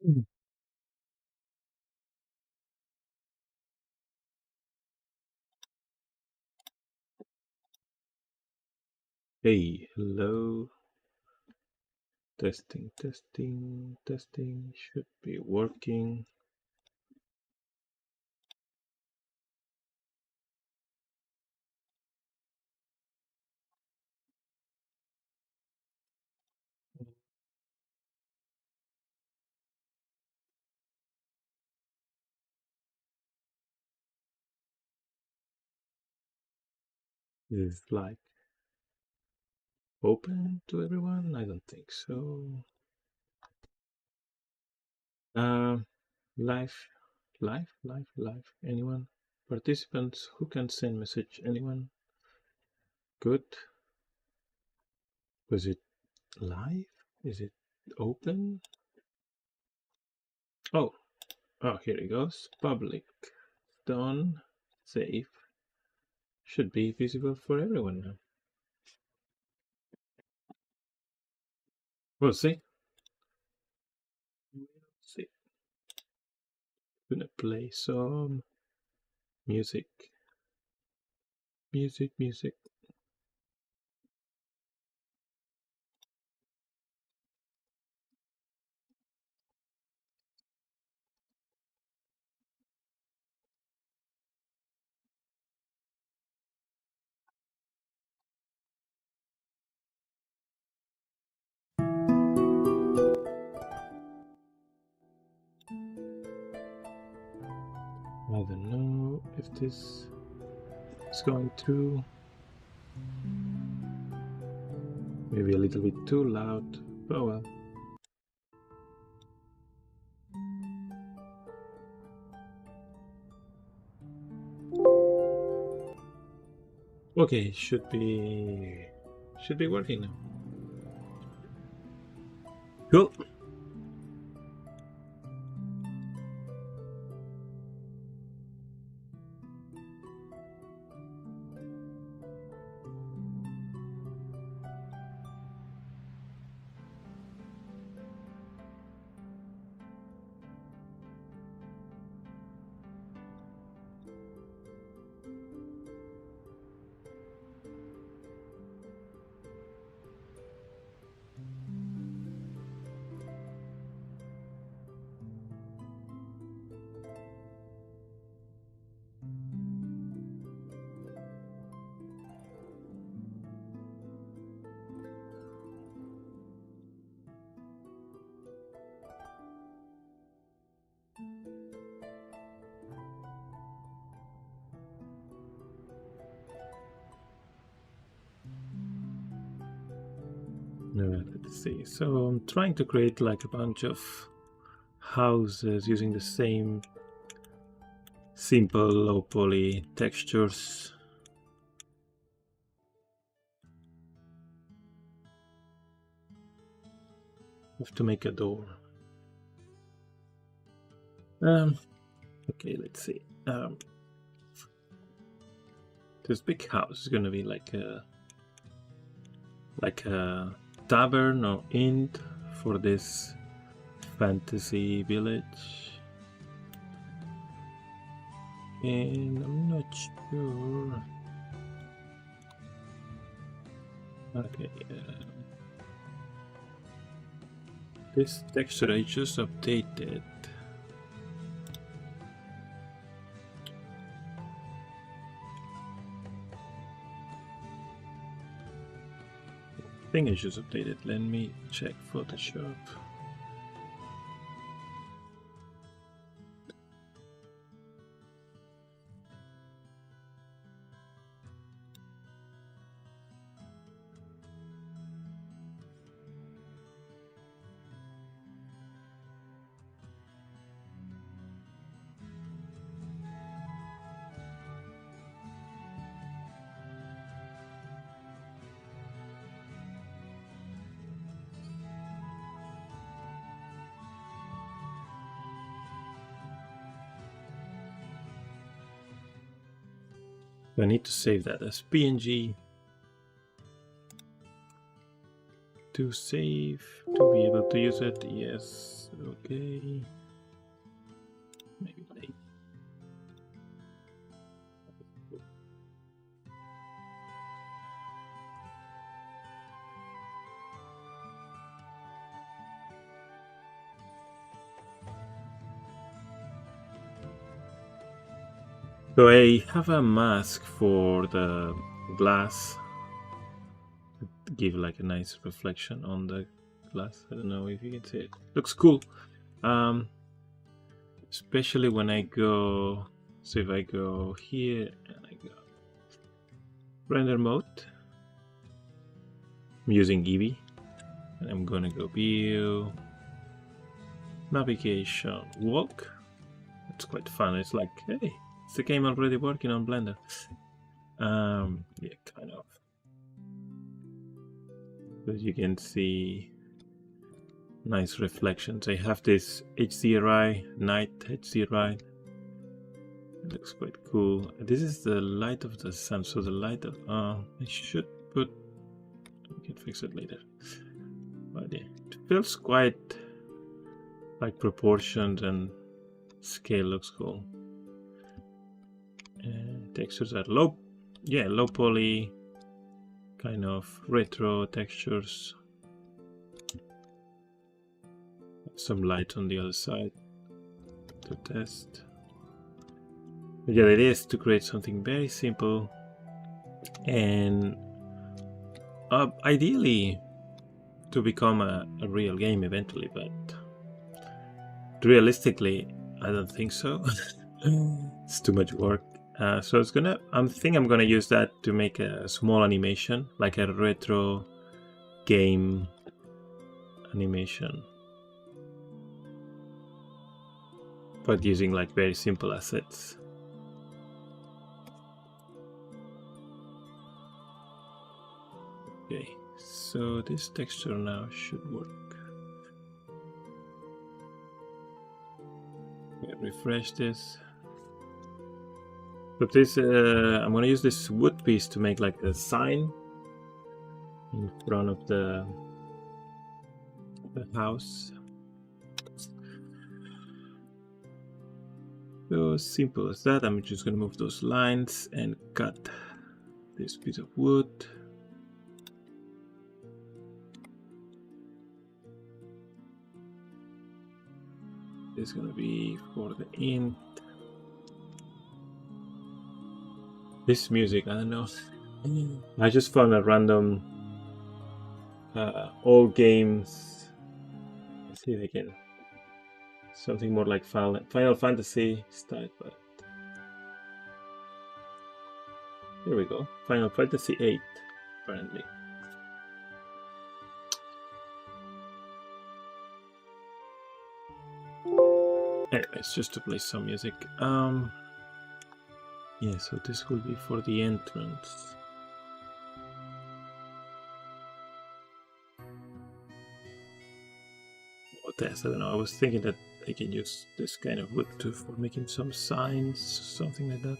Mm. Hey, hello. Testing, testing, testing. Should be working. Is it like open to everyone? I don't think so. Um, live, live. Anyone? Participants who can send message? Anyone? Good. Was it live? Is it open? Oh, here it goes. Public. Done. Safe. Should be visible for everyone now. We'll see. We'll see. Gonna play some music. Music. I don't know if this is going through. Maybe a little bit too loud. Oh well. Okay, should be working now. Cool. Let's see. So I'm trying to create like a bunch of houses using the same simple low poly textures. Have to make a door. Okay, let's see. This big house is gonna be like a tavern or inn for this fantasy village. And I'm not sure. Okay, this texture I just updated. I think I just updated. Let me check Photoshop. I need to save that as PNG. to save to be able to use it. Yes, okay. Maybe late. So I have a mask for the glass, give like a nice reflection on the glass. I don't know if you can see it. Looks cool. Especially when I go. So if I go here and I go render mode, I'm using Eevee, and I'm gonna go view, navigation, walk. It's quite fun. It's like, hey, it's the game already working on Blender. Yeah, kind of. But you can see nice reflections. I have this HDRI, night HDRI. It looks quite cool. This is the light of the sun, so the light of I should put. We can fix it later. But yeah, it feels quite like proportions and scale looks cool. Textures are low, yeah, low poly, kind of retro textures. Some light on the other side to test. But yeah, the idea is to create something very simple and ideally to become a real game eventually, but realistically I don't think so. It's too much work. So it's gonna, I'm gonna use that to make a small animation, like a retro game animation, but using like very simple assets. Okay, so this texture now should work. Refresh this. But this, I'm gonna use this wood piece to make like a sign in front of the house. So simple as that. I'm just gonna move those lines and cut this piece of wood. This is gonna be for the int. This music, I don't know. I just found a random old games. Let's see if I can. Something more like Final Fantasy style, but here we go. Final Fantasy VIII, apparently. Anyways, just to play some music. Yeah, so this will be for the entrance. Or test, I don't know. I was thinking that I can use this kind of wood too for making some signs, something like that.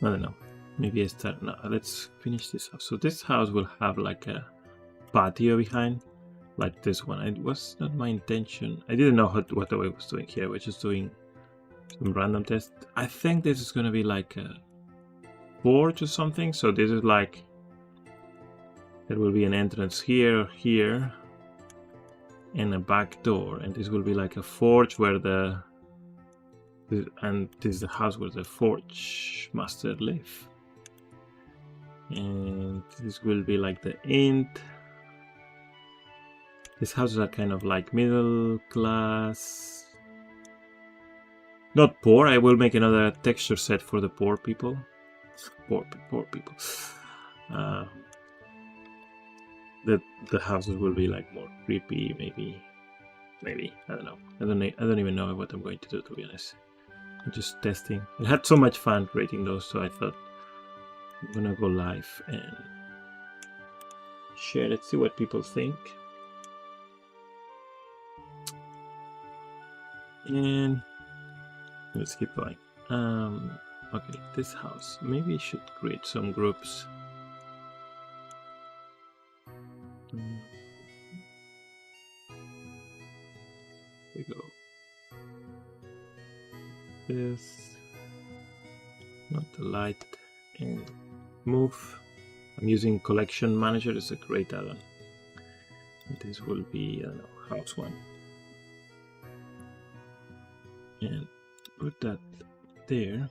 I don't know. Maybe I start now. Let's finish this house. So this house will have like a patio behind, like this one. It was not my intention. I didn't know what I was doing here. I was just doing some random test. I think this is gonna be like a porch or something. So this is like, there will be an entrance here, here, and a back door, and this will be like a forge where and this is the house where the forge master live. And this will be like the int. These houses are kind of like middle class. Not poor. I will make another texture set for the poor people. Poor people. The houses will be like more creepy, maybe. I don't know. I don't even know what I'm going to do, to be honest. I'm just testing. I had so much fun creating those, so I thought I'm gonna go live and share it, see what people think. And let's keep going. Okay, this house. Maybe I should create some groups. There we go. This, not the light, and move. I'm using Collection Manager as a great add-on. This will be, I don't know, house 1. And put that there.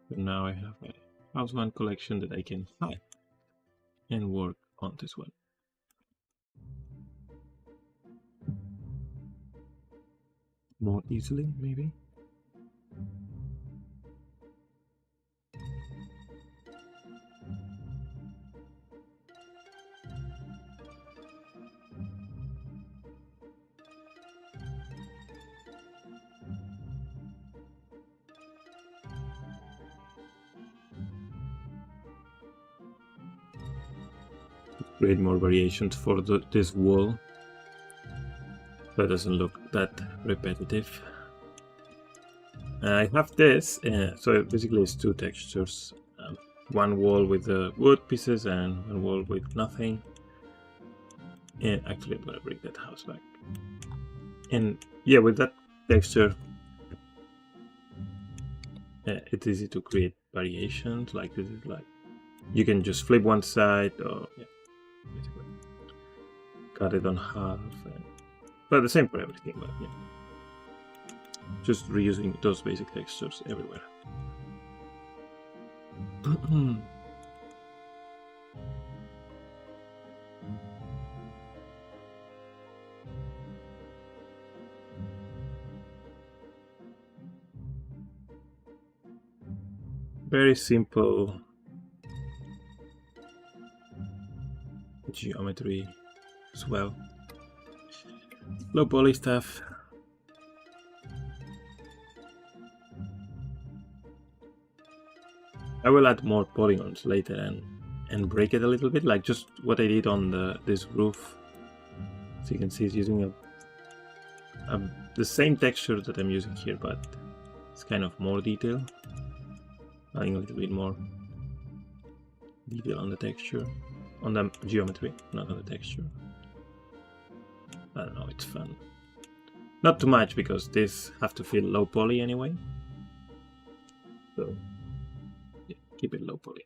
So now I have a house 1 collection that I can hide and work on this one. More easily, maybe. Create more variations for this wall. That doesn't look that repetitive. I have this, so basically it's 2 textures. One wall with the wood pieces and one wall with nothing. And actually I'm gonna bring that house back. And yeah, with that texture, it's easy to create variations. Like this is like, you can just flip one side or yeah, basically cut it on half. But the same for everything, but yeah. Just reusing those basic textures everywhere. Very simple geometry as well. Low poly stuff. I will add more polygons later and break it a little bit, like just what I did on this roof. So you can see it's using the same texture that I'm using here, but it's kind of more detail. Adding a little bit more detail on the texture, on the geometry, not on the texture. I don't know, it's fun. Not too much because these have to feel low poly anyway. So yeah, keep it low poly.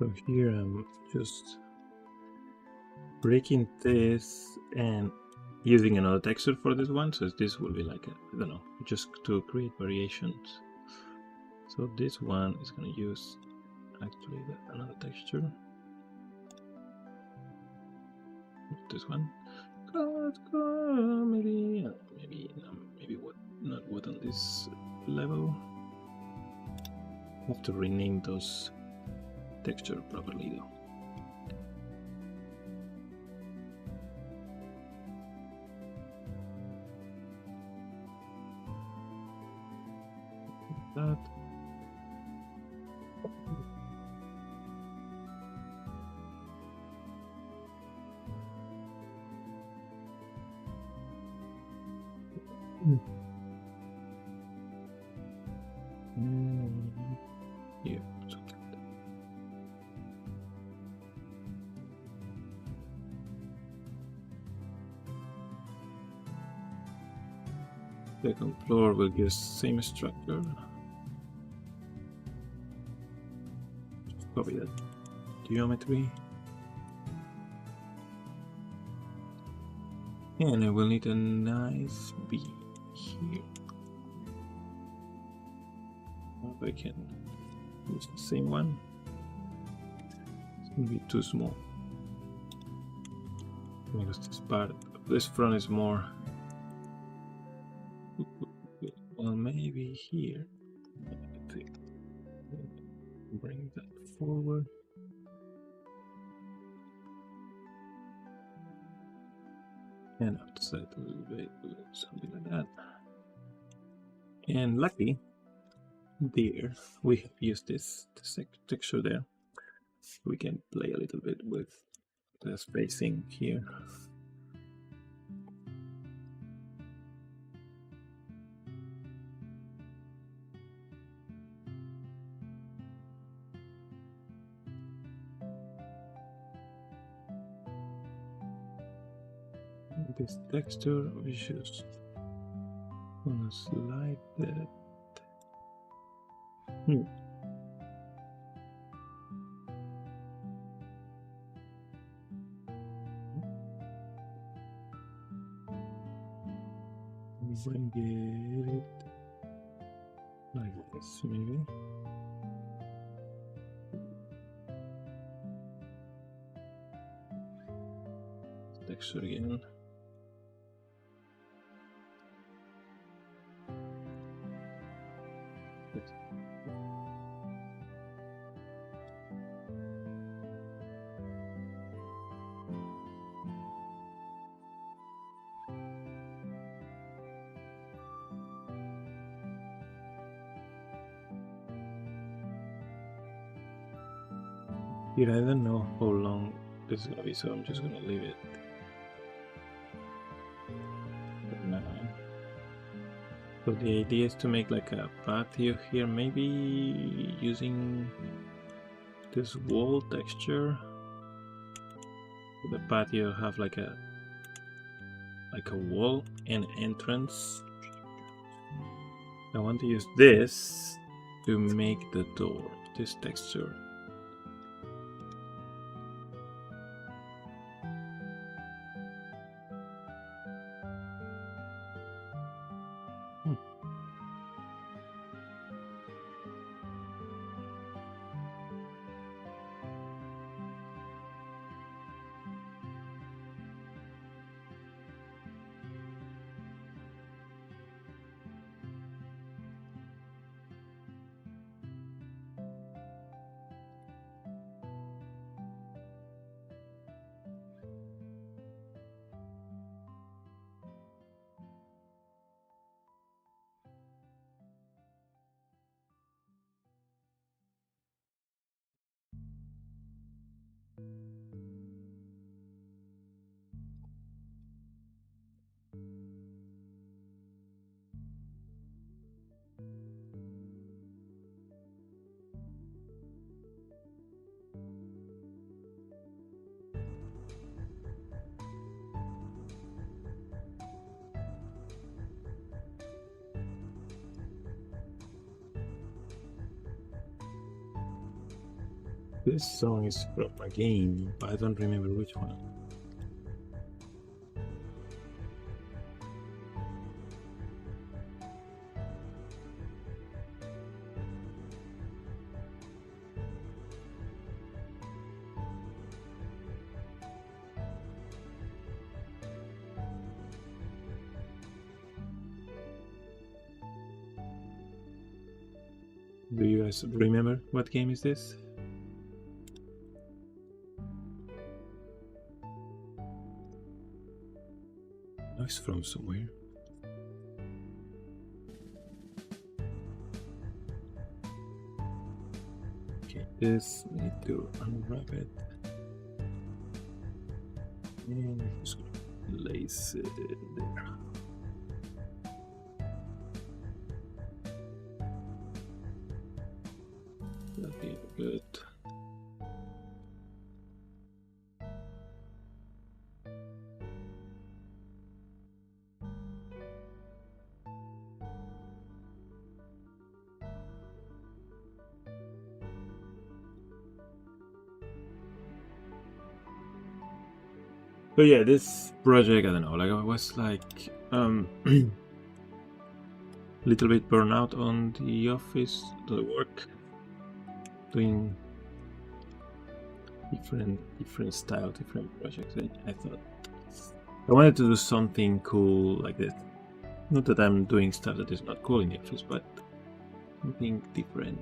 So here I'm just breaking this and using another texture for this one. So this will be like, I don't know, just to create variations. So this one is going to use actually another texture. This one. Maybe what? Not what on this level. I have to rename those texture properly though. That. Yeah, something. Second floor will give same structure. Copy that. Geometry. And I will need a nice B here. If I can use the same one. It's gonna be too small. Because this front is more. Well, maybe here. I think. Bring that forward. And outside a little bit, something like that. And luckily, there we have used this texture there. We can play a little bit with the spacing here. This texture, we just wanna slide that. Bring it like this, maybe. Texture again. Here, I don't know how long this is gonna be, so I'm just gonna leave it for now. So the idea is to make like a patio here, maybe using this wall texture. The patio have like a wall and entrance. I want to use this to make the door, this texture. This song is from a game, but I don't remember which one. Do you guys remember what game is this? Oh, it's from somewhere. Okay, this we need to unwrap it. And just place it there. That'd be good. So yeah, this project, I don't know, like I was like little bit burnout on the office, the work, doing different style, different projects. And I thought I wanted to do something cool like this. Not that I'm doing stuff that is not cool in the office, but something different.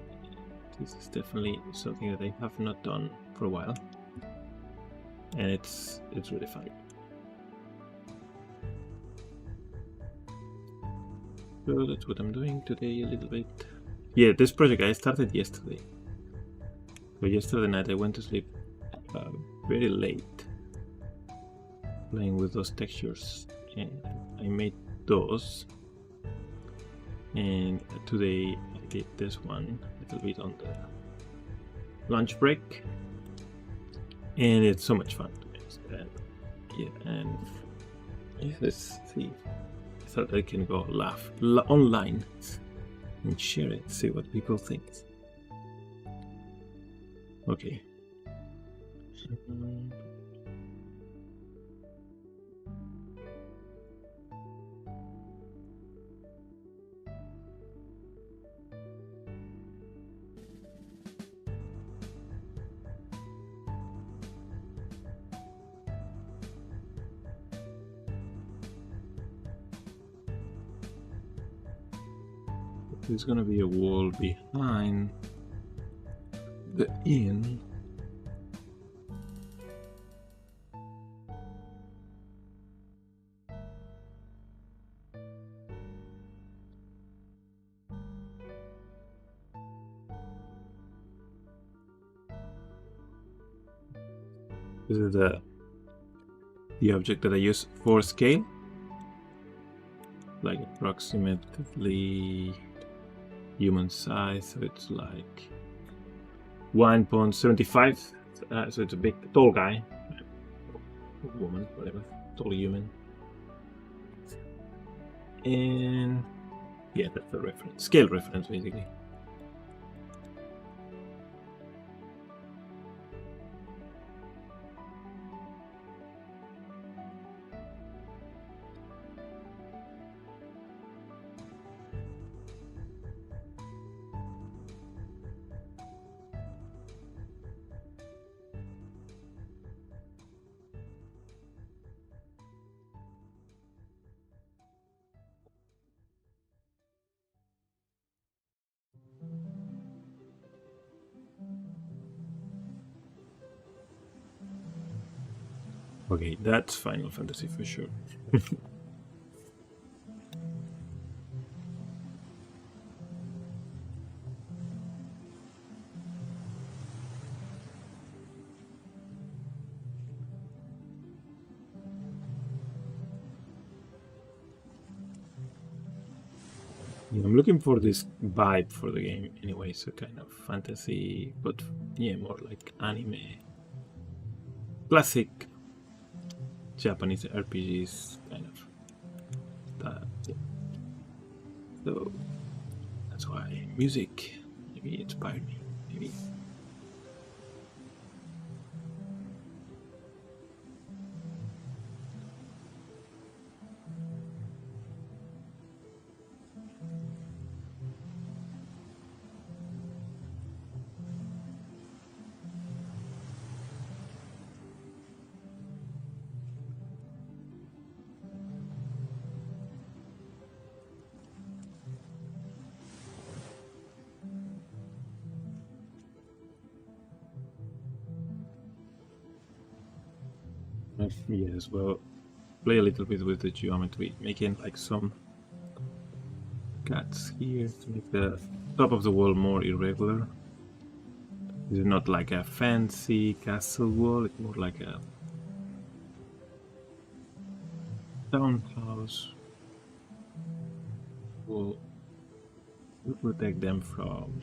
This is definitely something that I have not done for a while, and it's really fun. So that's what I'm doing today a little bit. Yeah, this project I started yesterday. So yesterday night I went to sleep very late, playing with those textures, and I made those. And today I did this one a little bit on the lunch break, and it's so much fun to make. Yeah, and yeah, let's see. I thought I can go laugh online and share it, see what people think. Okay. There's gonna be a wall behind the inn. This is the object that I use for scale, like approximately human size, so it's like 1.75. So it's a big, tall guy, woman, whatever, tall human. And yeah, that's the reference, scale reference, basically. Okay, that's Final Fantasy for sure. Yeah, I'm looking for this vibe for the game anyway, so kind of fantasy, but yeah, more like anime. Classic Japanese RPGs, kind of. That, yeah. So that's why music maybe inspired me. Maybe. Yeah, as well. Play a little bit with the geometry, making like some cuts here to make the top of the wall more irregular. It's not like a fancy castle wall, it's more like a townhouse wall to protect them from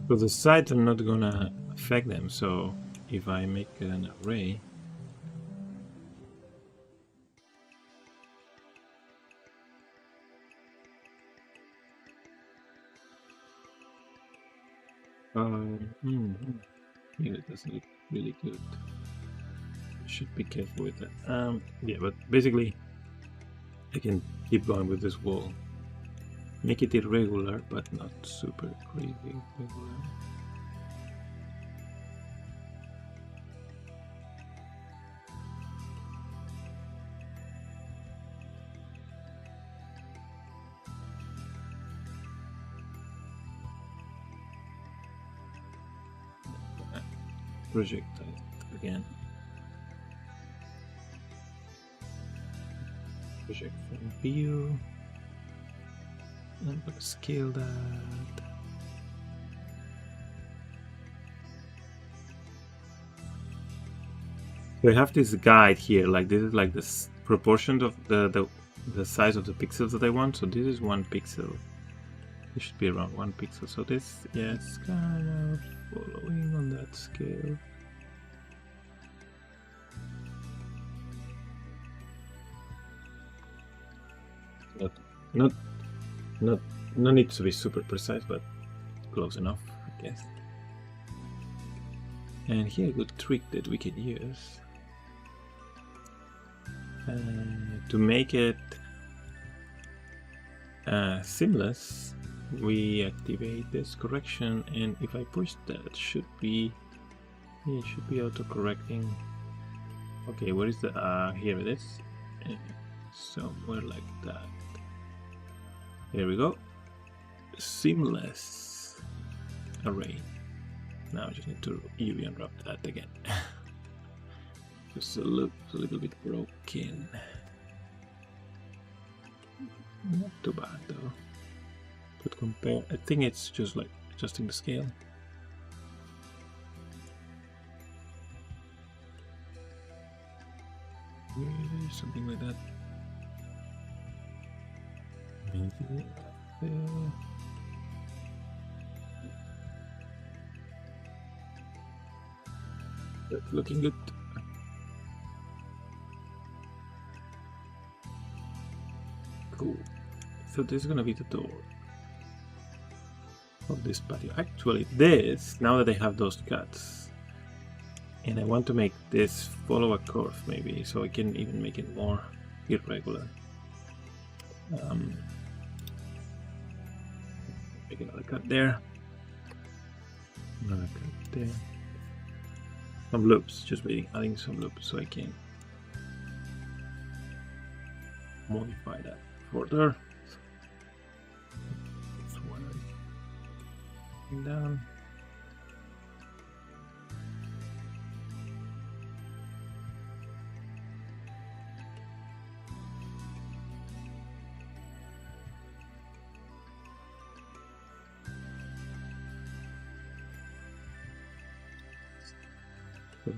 So the sides are not gonna affect them. So if I make an array, yeah, it doesn't look really good. Should be careful with that. Yeah, but basically, I can keep going with this wall. Make it irregular, but not super crazy irregular. Projectile again. Project from view. I'm gonna scale that. So I have this guide here, like this is like this proportion of the size of the pixels that I want. So this is 1 pixel. It should be around 1 pixel. So this, yeah, it's kind of following on that scale. No need to be super precise, but close enough, I guess. And here a good trick that we can use to make it seamless. We activate this correction, and if I push that, it should be auto-correcting. Okay, where is the here it is, somewhere like that. Here we go. Seamless array. Now I just need to UV unwrap that again. Just looks a little bit broken. Not too bad though. But compare, I think it's just like adjusting the scale. Maybe something like that. Maybe that's looking good. Cool. So this is gonna be the door of this patio. Actually, this, now that I have those cuts, and I want to make this follow a curve maybe, so I can even make it more irregular. Make another cut there. Another cut there. Some loops, just adding some loops so I can modify that further. This one down.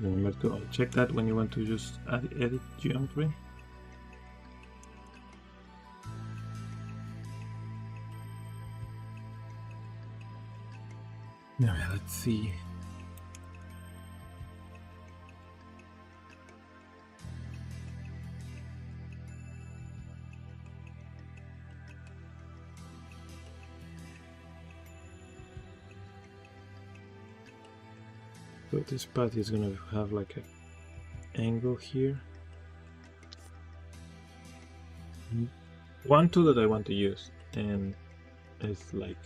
Remember to check that when you want to just edit geometry. Now let's see. So this path is gonna have like an angle here. One tool that I want to use, and it's like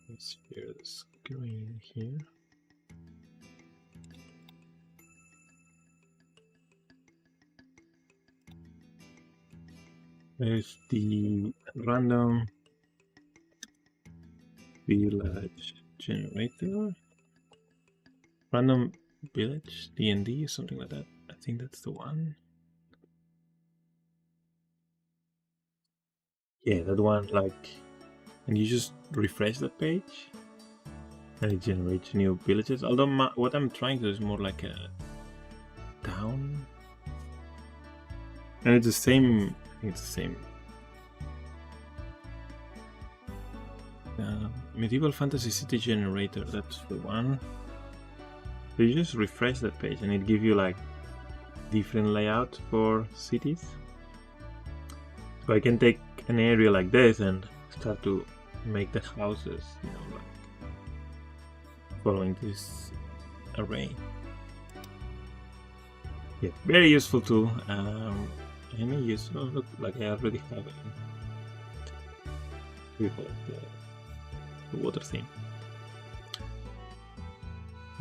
let's share the screen here. There's the random village generator, random village D&D, something like that. I think that's the one. Yeah, that one, like, and you just refresh that page and it generates new villages. Although what I'm trying to do is more like a town, and it's the same. I think it's the same. Medieval Fantasy City Generator, that's the one. So you just refresh that page and it gives you like different layout for cities. So I can take an area like this and start to make the houses, you know, like following this array. Yeah, very useful tool. Any use? Oh, look, like I already have it. We call it the water thing.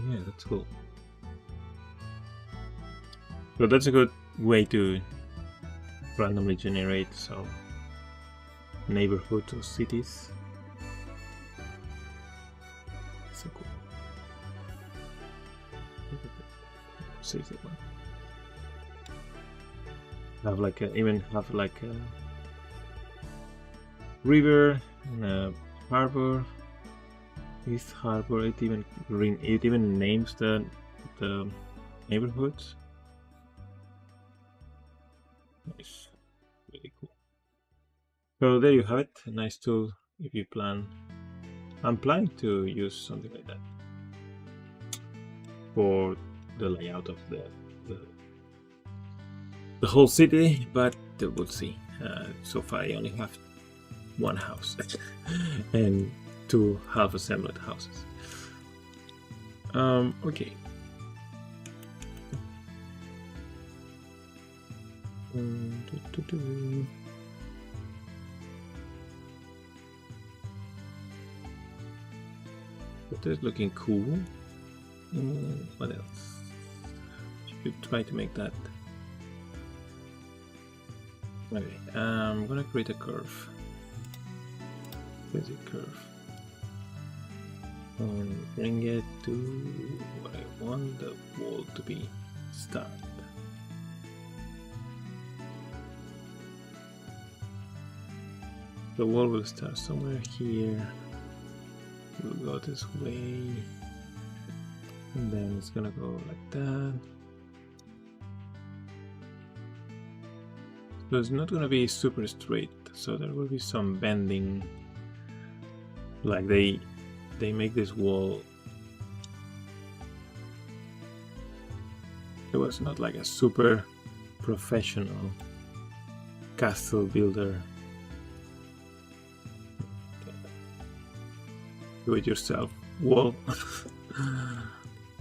Yeah, that's cool. So that's a good way to randomly generate some neighborhoods or cities. So cool. Save that one. Have like a, even have like a river and a harbor. East Harbor. It even names the neighborhoods. Nice, really cool. So there you have it. A nice tool if you plan. I'm planning to use something like that for the layout of the whole city, but we'll see. So far I only have one house and two half-assembled houses. Okay. That is looking cool. What else? Should try to make that. Okay, I'm gonna create a curve. Basic curve. And bring it to what I want the wall to be. Start. The wall will start somewhere here. We'll go this way. And then it's gonna go like that. So it's not gonna be super straight, so there will be some bending. Like they make this wall. It was not like a super professional castle builder. Do it yourself wall.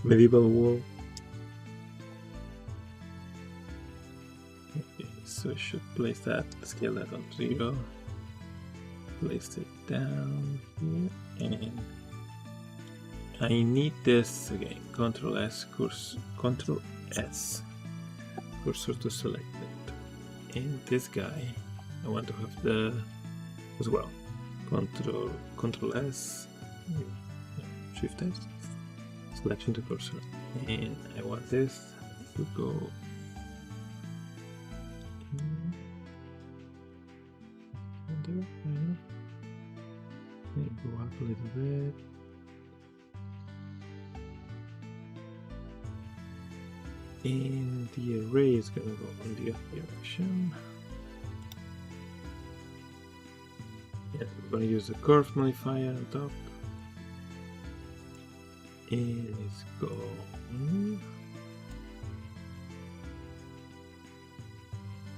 Medieval wall. Okay, so I should place that, scale that on 0. Place it down here, and I need this again. Control S, Control S, cursor to select it. And this guy, I want to have the as well. Control S, Shift S, selection to cursor, and I want this to go. Go up a little bit. And the array is going to go on the other direction. Yeah, we're going to use the curve modifier on top. And let's go.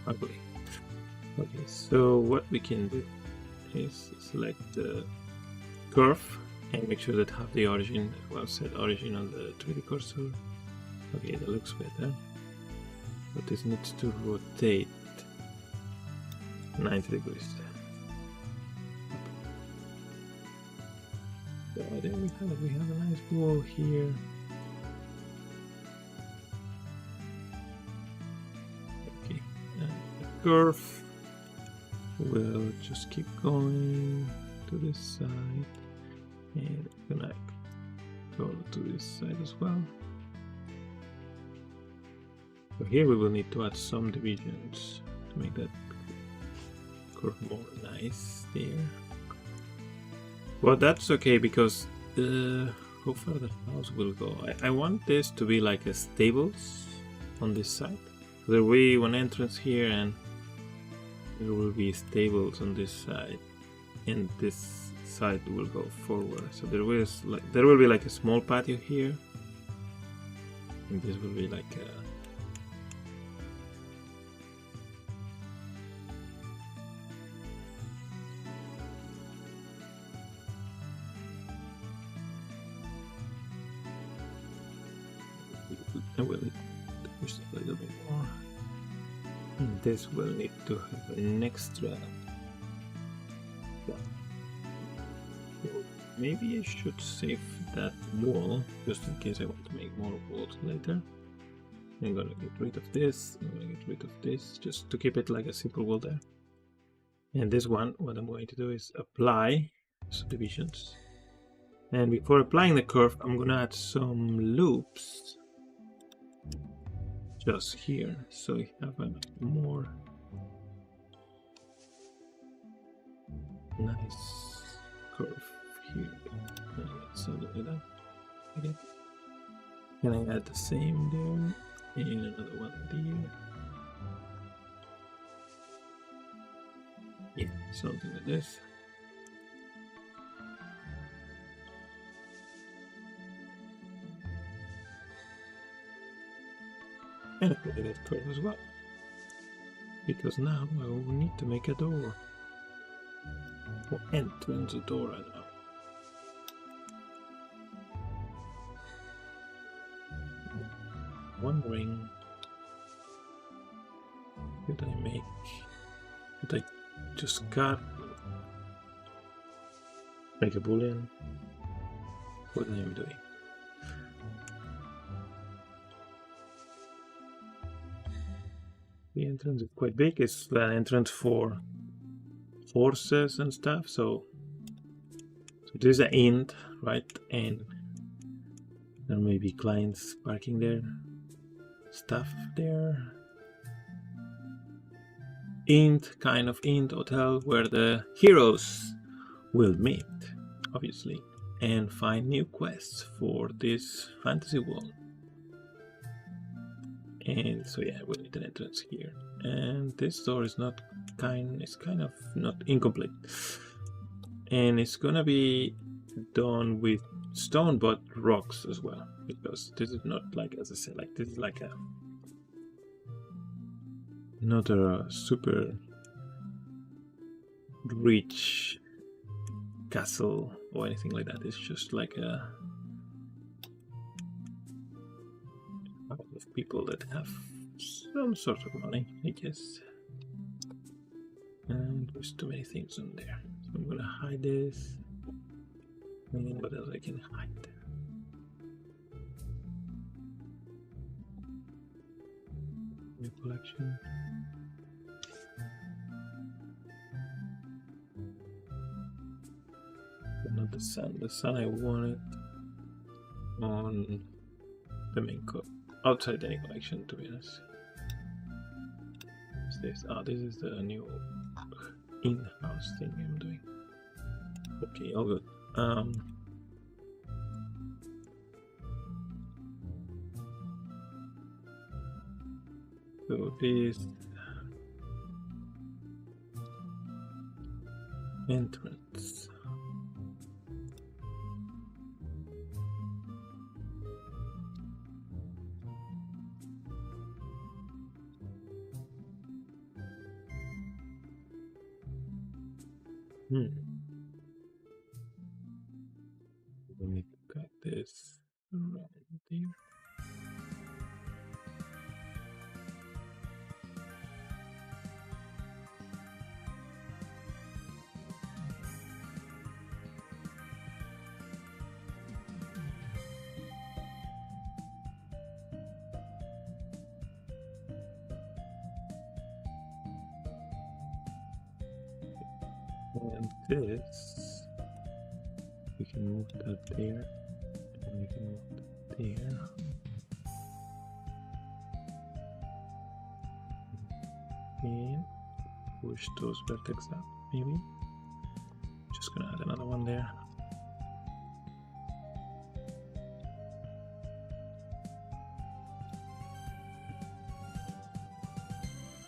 Ugly. Okay, so what we can do is select the curve and make sure that have the origin, well, set origin on the 3D cursor. Okay, that looks better. But this needs to rotate 90 degrees. So there we have it. We have a nice wall here. Okay, and the curve will just keep going to this side, and it's gonna go to this side as well. So here we will need to add some divisions to make that curve more nice there. But that's okay because how far the house will go. I want this to be like a stables on this side. There will be one entrance here and there will be stables on this side and this side will go forward. So there will be like a small patio here, and this will be like a I will push it a little bit more. And this will need to have an extra. Maybe I should save that wall just in case I want to make more walls later. I'm gonna get rid of this. I'm gonna get rid of this just to keep it like a simple wall there. And this one, what I'm going to do is apply subdivisions. And before applying the curve, I'm gonna add some loops just here, so we have a more nice curve here. So look at that. Okay. Can I add the same there and another one there? Yeah, something like this. And apply that curve as well, because now I will need to make a door or entrance a door. I don't know. One ring. Could I make? Could I just cut? Make a boolean? What am I doing? The entrance is quite big. It's an entrance for horses and stuff. So this is an inn, right? And there may be clients parking there, stuff there. Inn, kind of inn hotel where the heroes will meet, obviously, and find new quests for this fantasy world. And so yeah, we need an entrance here. And this door is it's kind of not incomplete. And it's gonna be done with stone but rocks as well. Because this is not like, as I said, like this is like not a super rich castle or anything like that. It's just like a couple of people that have some sort of money, I guess. And there's too many things on there. So I'm gonna hide this. And what else I can hide? New collection. But not the sun. The sun I wanted on the main outside any collection, to be honest. What's this? Oh, this is the new in-house thing I'm doing. Okay, all good. So this entrance. We need to cut this around here. And this, we can move that there, and we can move that there. And push those vertex up, maybe. Just gonna add another one there.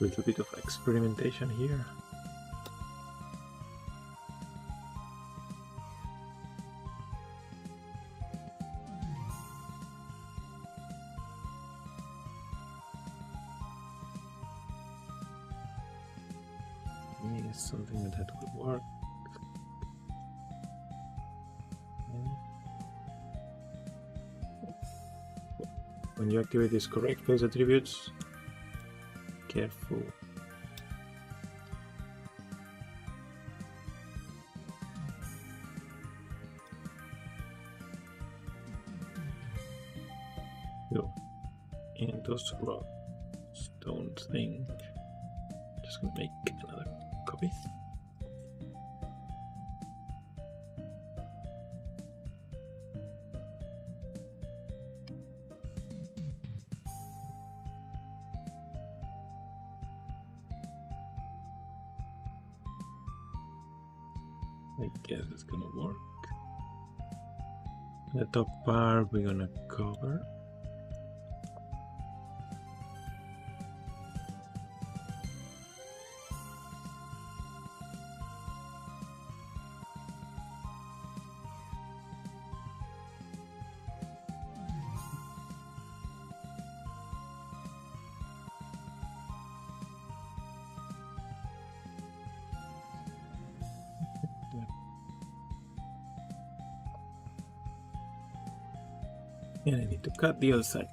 Little bit of experimentation here. is something that will work. When you activate these correct face attributes, careful. So, and those rock stone thing. Just gonna make another copy. I guess it's gonna work. The top part we're gonna cover. And I need to cut the other side.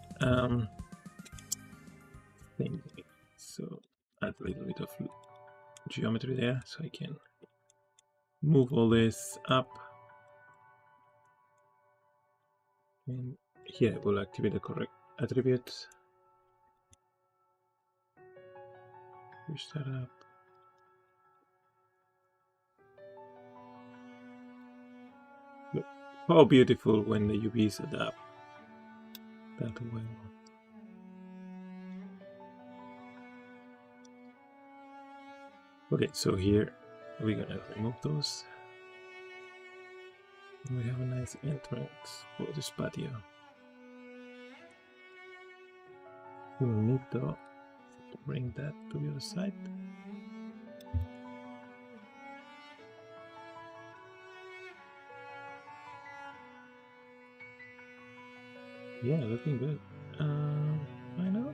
So add a little bit of geometry there so I can move all this up. And here we'll activate the correct attributes. Push that up. Look how beautiful when the UVs adapt that way. Okay, so here we're gonna remove those. And we have a nice entrance for this patio. We'll need to bring that to the other side. Yeah, looking good. I know.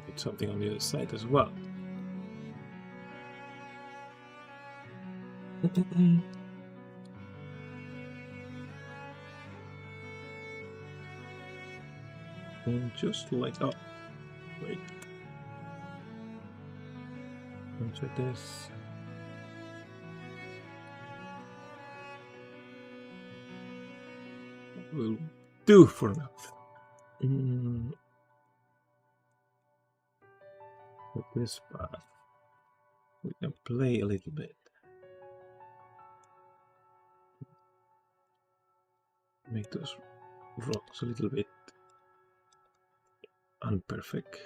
It's something on the other side as well. And just like, oh, wait. Answer this. Will do for now. With this path, we can play a little bit. Make those rocks a little bit unperfect.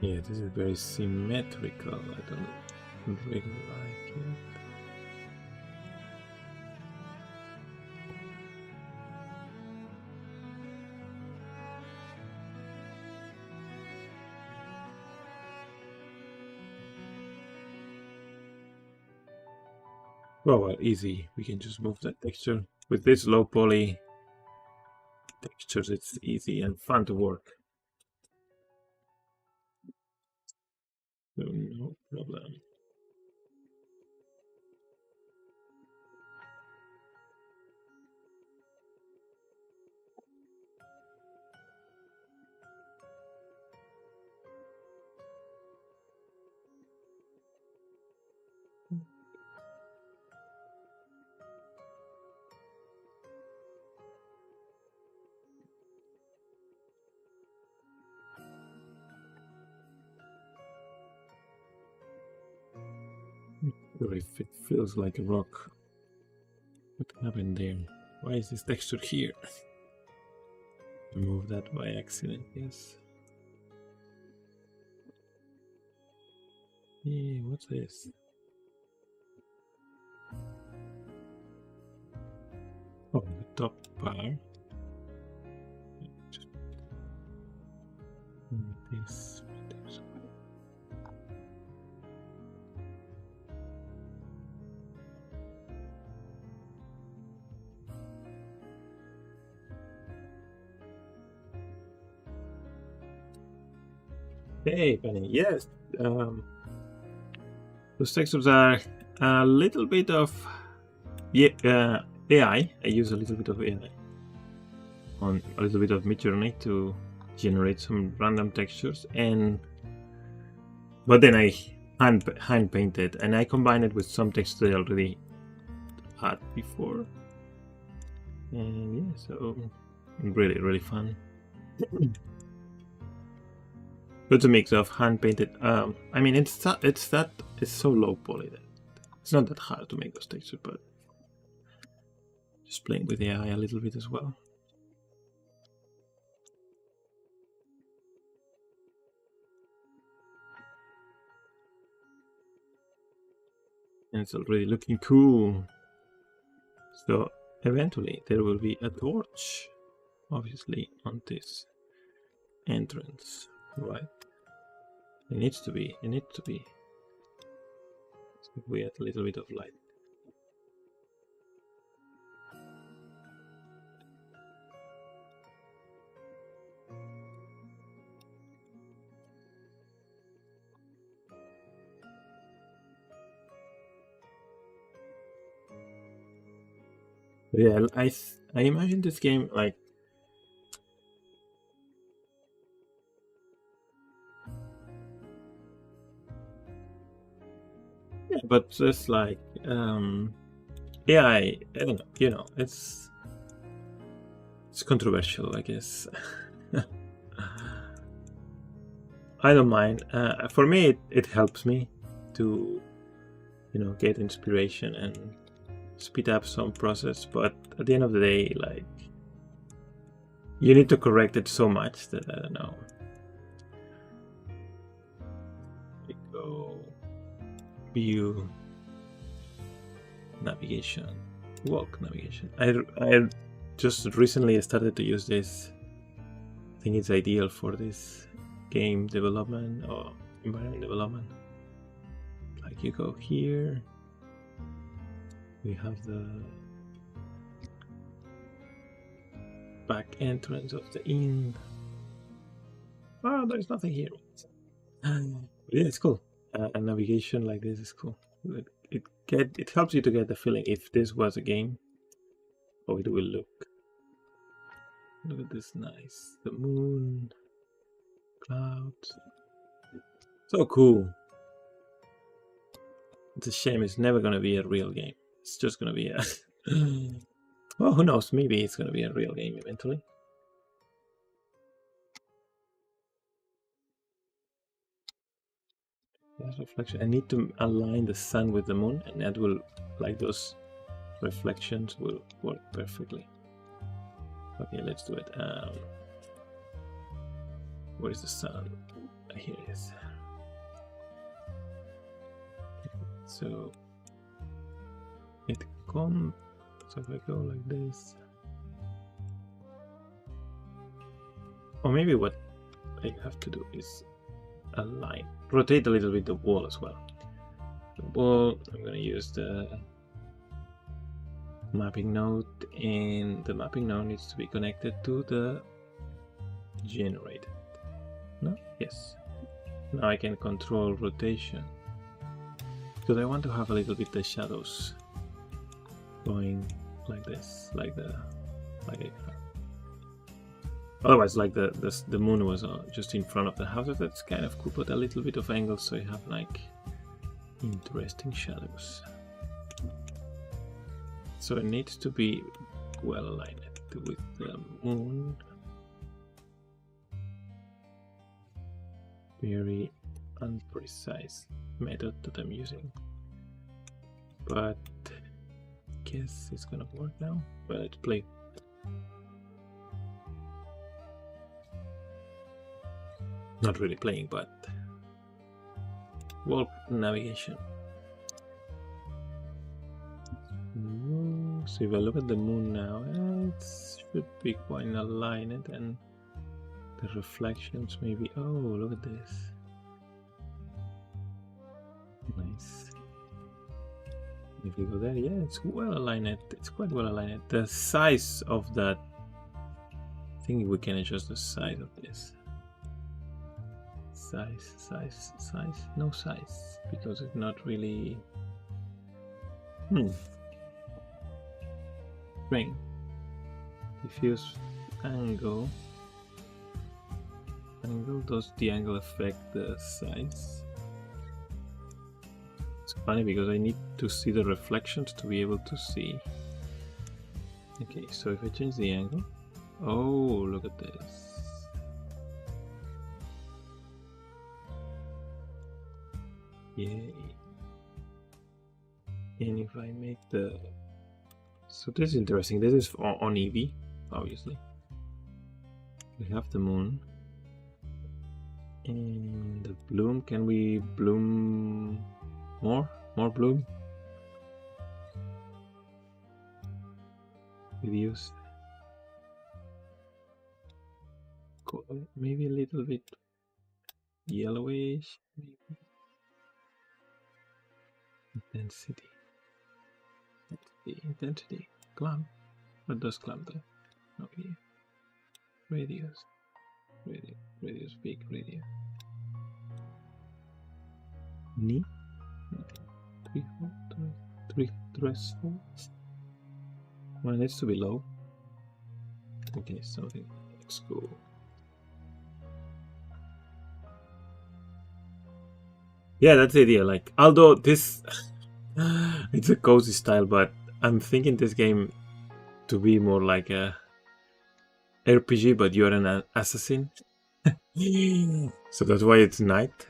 Yeah, this is very symmetrical. I don't really like it. Well, easy. We can just move that texture. With this low poly textures, it's easy and fun to work. So no problem. Or if it feels like a rock. What happened there? Why is this texture here? Remove that by accident, yes. Yeah, what's this? Oh, the top bar. Just this. Hey, Penny. Yes. Those textures are a little bit of AI. I use a little bit of AI on a little bit of Midjourney to generate some random textures, but then I hand painted, and I combined it with some textures I already had before, and yeah, so really fun. It's a mix of hand painted. I mean, it's so low poly that it's not that hard to make those textures, but just playing with the AI a little bit as well. And it's already looking cool. So eventually there will be a torch, obviously, on this entrance, right? It needs to be. So we add a little bit of light. Yeah, I imagine this game like but just like I don't know, it's controversial, I guess. I don't mind. For me, it helps me to get inspiration and speed up some process, but at the end of the day, like, you need to correct it so much that I don't know. We go view navigation, walk navigation. I just recently started to use this. I think it's ideal for this game development or environment development. Like, you go here, we have the back entrance of the inn. Oh, there's nothing here. Yeah, it's cool. A navigation like this is cool. It helps you to get the feeling if this was a game, how it will look. Look at this, nice. The moon, clouds. So cool. It's a shame it's never gonna be a real game. It's just gonna be a well, who knows, maybe it's gonna be a real game eventually. That's reflection. I need to align the sun with the moon, and that will, like, those reflections will work perfectly. Okay, let's do it. Where is the sun? Here it is. So it comes. So if I go like this, or maybe what I have to do is align, rotate a little bit the wall as well. The wall, I'm gonna use the mapping node, and the mapping node needs to be connected to the generated. No? Yes. Now I can control rotation, because I want to have a little bit the shadows going like this, like otherwise, like the moon was just in front of the houses. That's kind of cool, but a little bit of angle, so you have like interesting shadows. So it needs to be well aligned with the moon. Very unprecise method that I'm using. but guess it's gonna work now. Well, let's play. Not really playing, but world navigation. So if I look at the moon now, it should be quite aligned, and the reflections maybe. Oh, look at this. Nice. If you go there, yeah, it's well aligned. It's quite well aligned. The size of that thing, we can adjust the size of this. Size. No size, because it's not really. Ring. Diffuse angle. Does the angle affect the size? It's funny because I need to see the reflections to be able to see. Okay, so if I change the angle, oh, look at this. Yay. And if I make the... So this is interesting. This is on Eevee, obviously. We have the moon. And the bloom, can we bloom more? More bloom? Reduce. Maybe a little bit yellowish, maybe. Intensity. Intensity. Clamp. What does clamp do? Okay. Radius. Radius, big radius. Knee. 3 thresholds. Well, it needs to be low. Okay, something looks cool. Yeah, that's the idea. Like, although this it's a cozy style, but I'm thinking this game to be more like a RPG, but you're an assassin. So that's why it's night.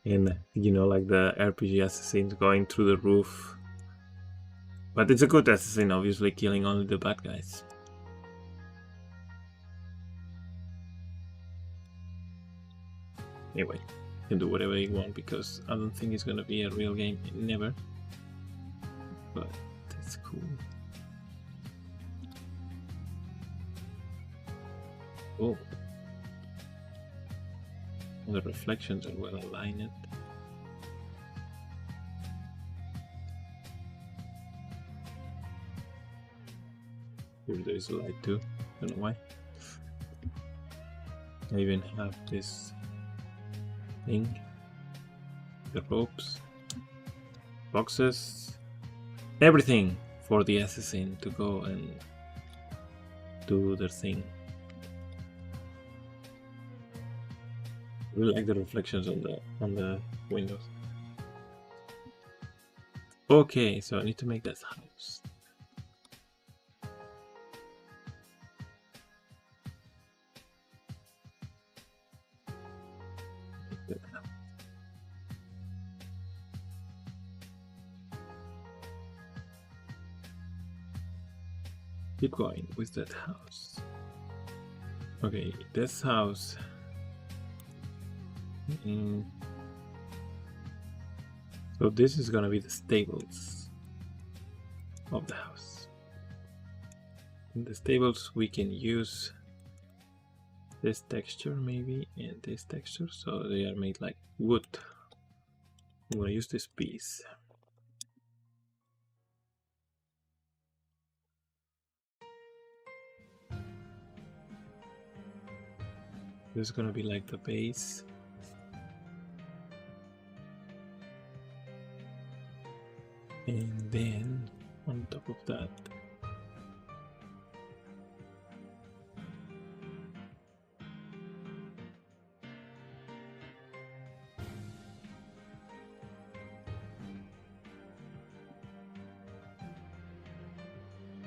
And you know, like the RPG assassins going through the roof. But it's a good assassin, obviously, killing only the bad guys. Anyway, you can do whatever you want because I don't think it's gonna be a real game, never. But it's cool. Oh. The reflections are well aligned. Here there is a light too, don't know why. I even have this thing, the ropes, boxes, everything for the assassin to go and do their thing. I really like the reflections on the windows. Okay, so I need to make that house. Keep going with that house. Okay, this house. So this is gonna be the stables of the house. In the stables we can use this texture maybe and this texture, so they are made like wood. I'm gonna use this piece. This is gonna be like the base. And then on top of that,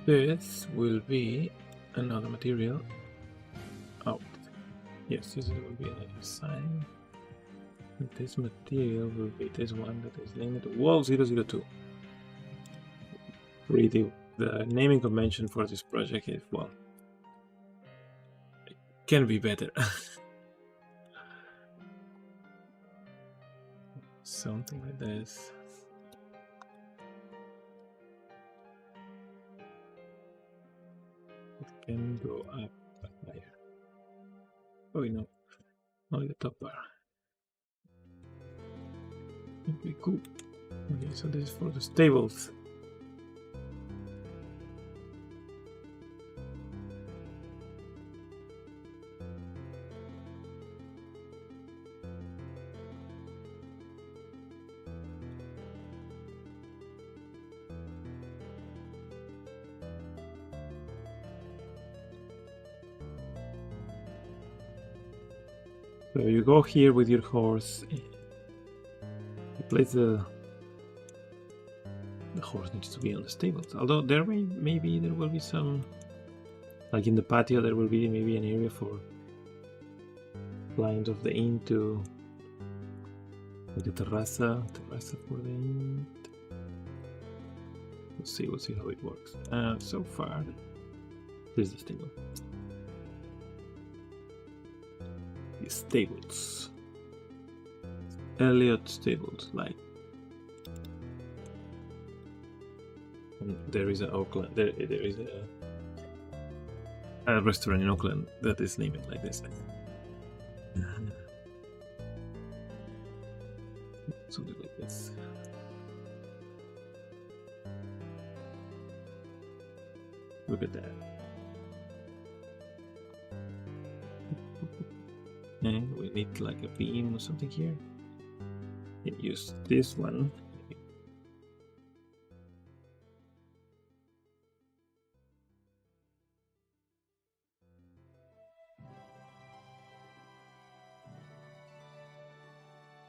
this will be another material out. Yes, this will be another sign. This material will be this one that is named Wall 002. Really, the naming convention for this project is, well, it can be better. Something like this. It can go up higher. Oh no, only the top bar. Okay, cool. Okay, so this is for the stables. So you go here with your horse. You place the horse needs to be on the stables. Although there maybe there will be some, like in the patio, there will be maybe an area for clients of the inn to the terraza for the inn. We'll see how it works. So far, this is the stable. The stables. Elliot Stables, like. And there is an Oakland. There is a restaurant in Oakland that is named like this. Something like this. Look at that. And we need like a beam or something here. And use this one.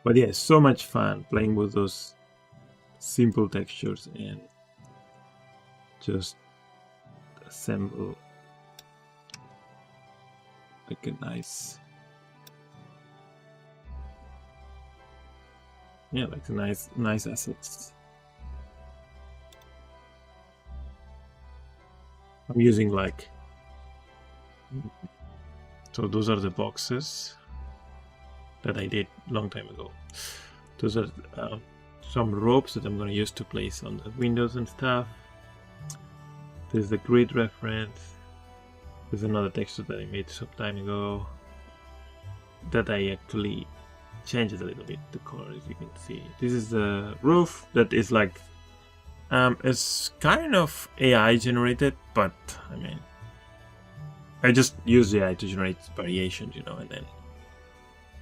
But yeah, so much fun playing with those simple textures and just assemble like a nice, yeah, like a nice assets. I'm using like, so those are the boxes that I did long time ago. Those are some ropes that I'm going to use to place on the windows and stuff. There's the grid reference. There's another texture that I made some time ago that I actually changed a little bit the color, as you can see. This is the roof that is like it's kind of AI generated, but I mean I just use the AI to generate variations, you know, and then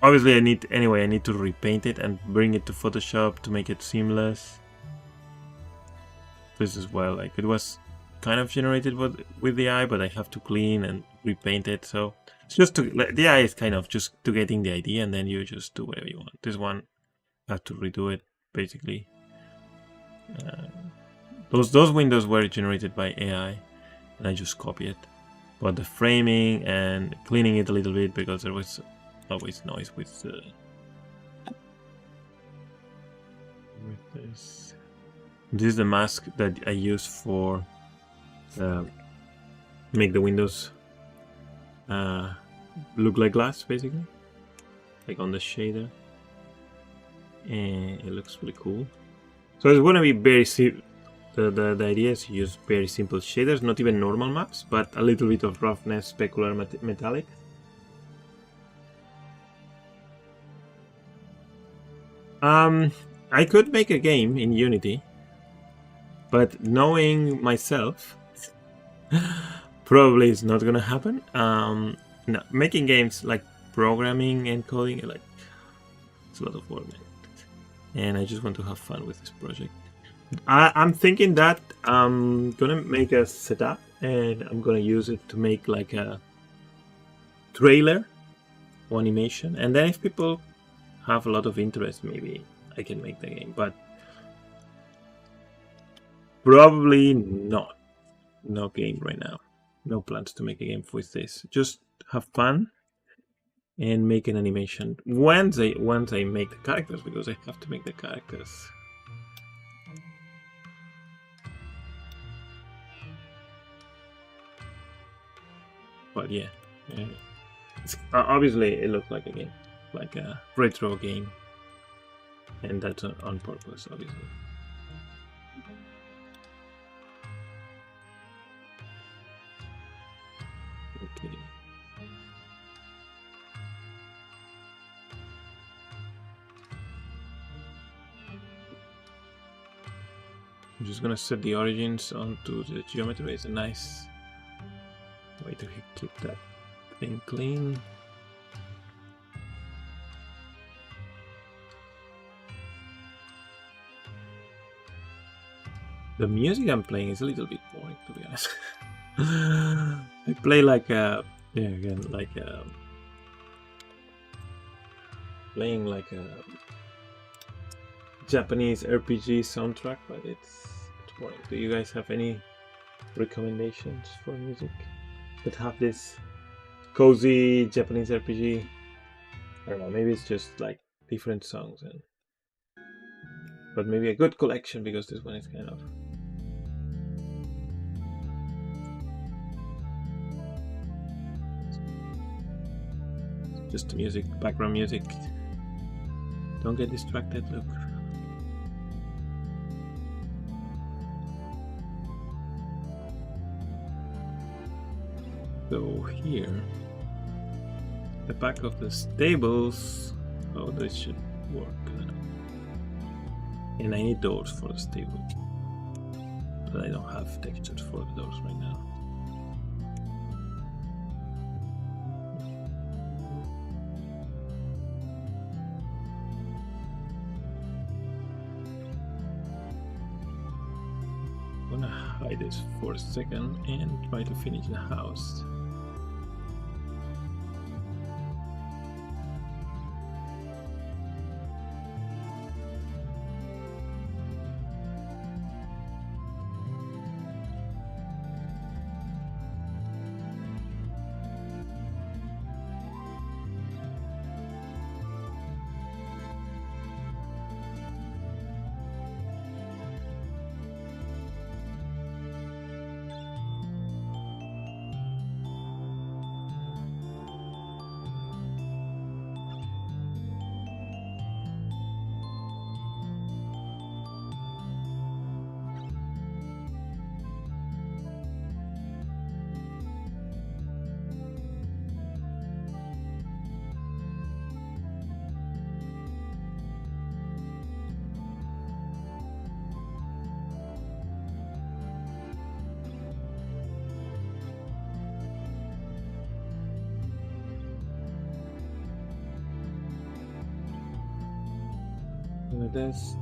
obviously I need to repaint it and bring it to Photoshop to make it seamless. This is well, like it was kind of generated with the AI, but I have to clean and repaint it. So it's just to, the AI is kind of just to getting the idea, and then you just do whatever you want. This one, I have to redo it basically. Those windows were generated by AI, and I just copy it. But the framing and cleaning it a little bit because there was always noise with this. This is the mask that I use for make the windows look like glass, basically, like on the shader, and it looks really cool. So it's going to be very the idea is to use very simple shaders, not even normal maps, but a little bit of roughness, specular, metallic. I could make a game in Unity, but knowing myself, probably it's not gonna happen. No, making games like programming and coding, like it's a lot of work, man. And I just want to have fun with this project. I'm thinking that I'm gonna make a setup and I'm gonna use it to make like a trailer or animation, and then if people have a lot of interest, maybe I can make the game, but probably not. No game right now. No plans to make a game with this. Just have fun and make an animation once I make the characters, because I have to make the characters. But yeah, obviously it looks like a game, like a retro game, and that's on purpose, obviously. Okay. I'm just gonna set the origins onto the geometry. It's a nice way to keep that thing clean. The music I'm playing is a little bit boring, to be honest. I play like a, yeah, again, like a, playing like a Japanese RPG soundtrack, but it's boring. Do you guys have any recommendations for music that have this cozy Japanese RPG? I don't know, maybe it's just like different songs, but maybe a good collection, because this one is kind of just music, background music. Don't get distracted, look. So here, the back of the stables, oh, this should work. And I need doors for the stable, but I don't have textures for the doors right now. I'm gonna hide this for a second and try to finish the house. Like this.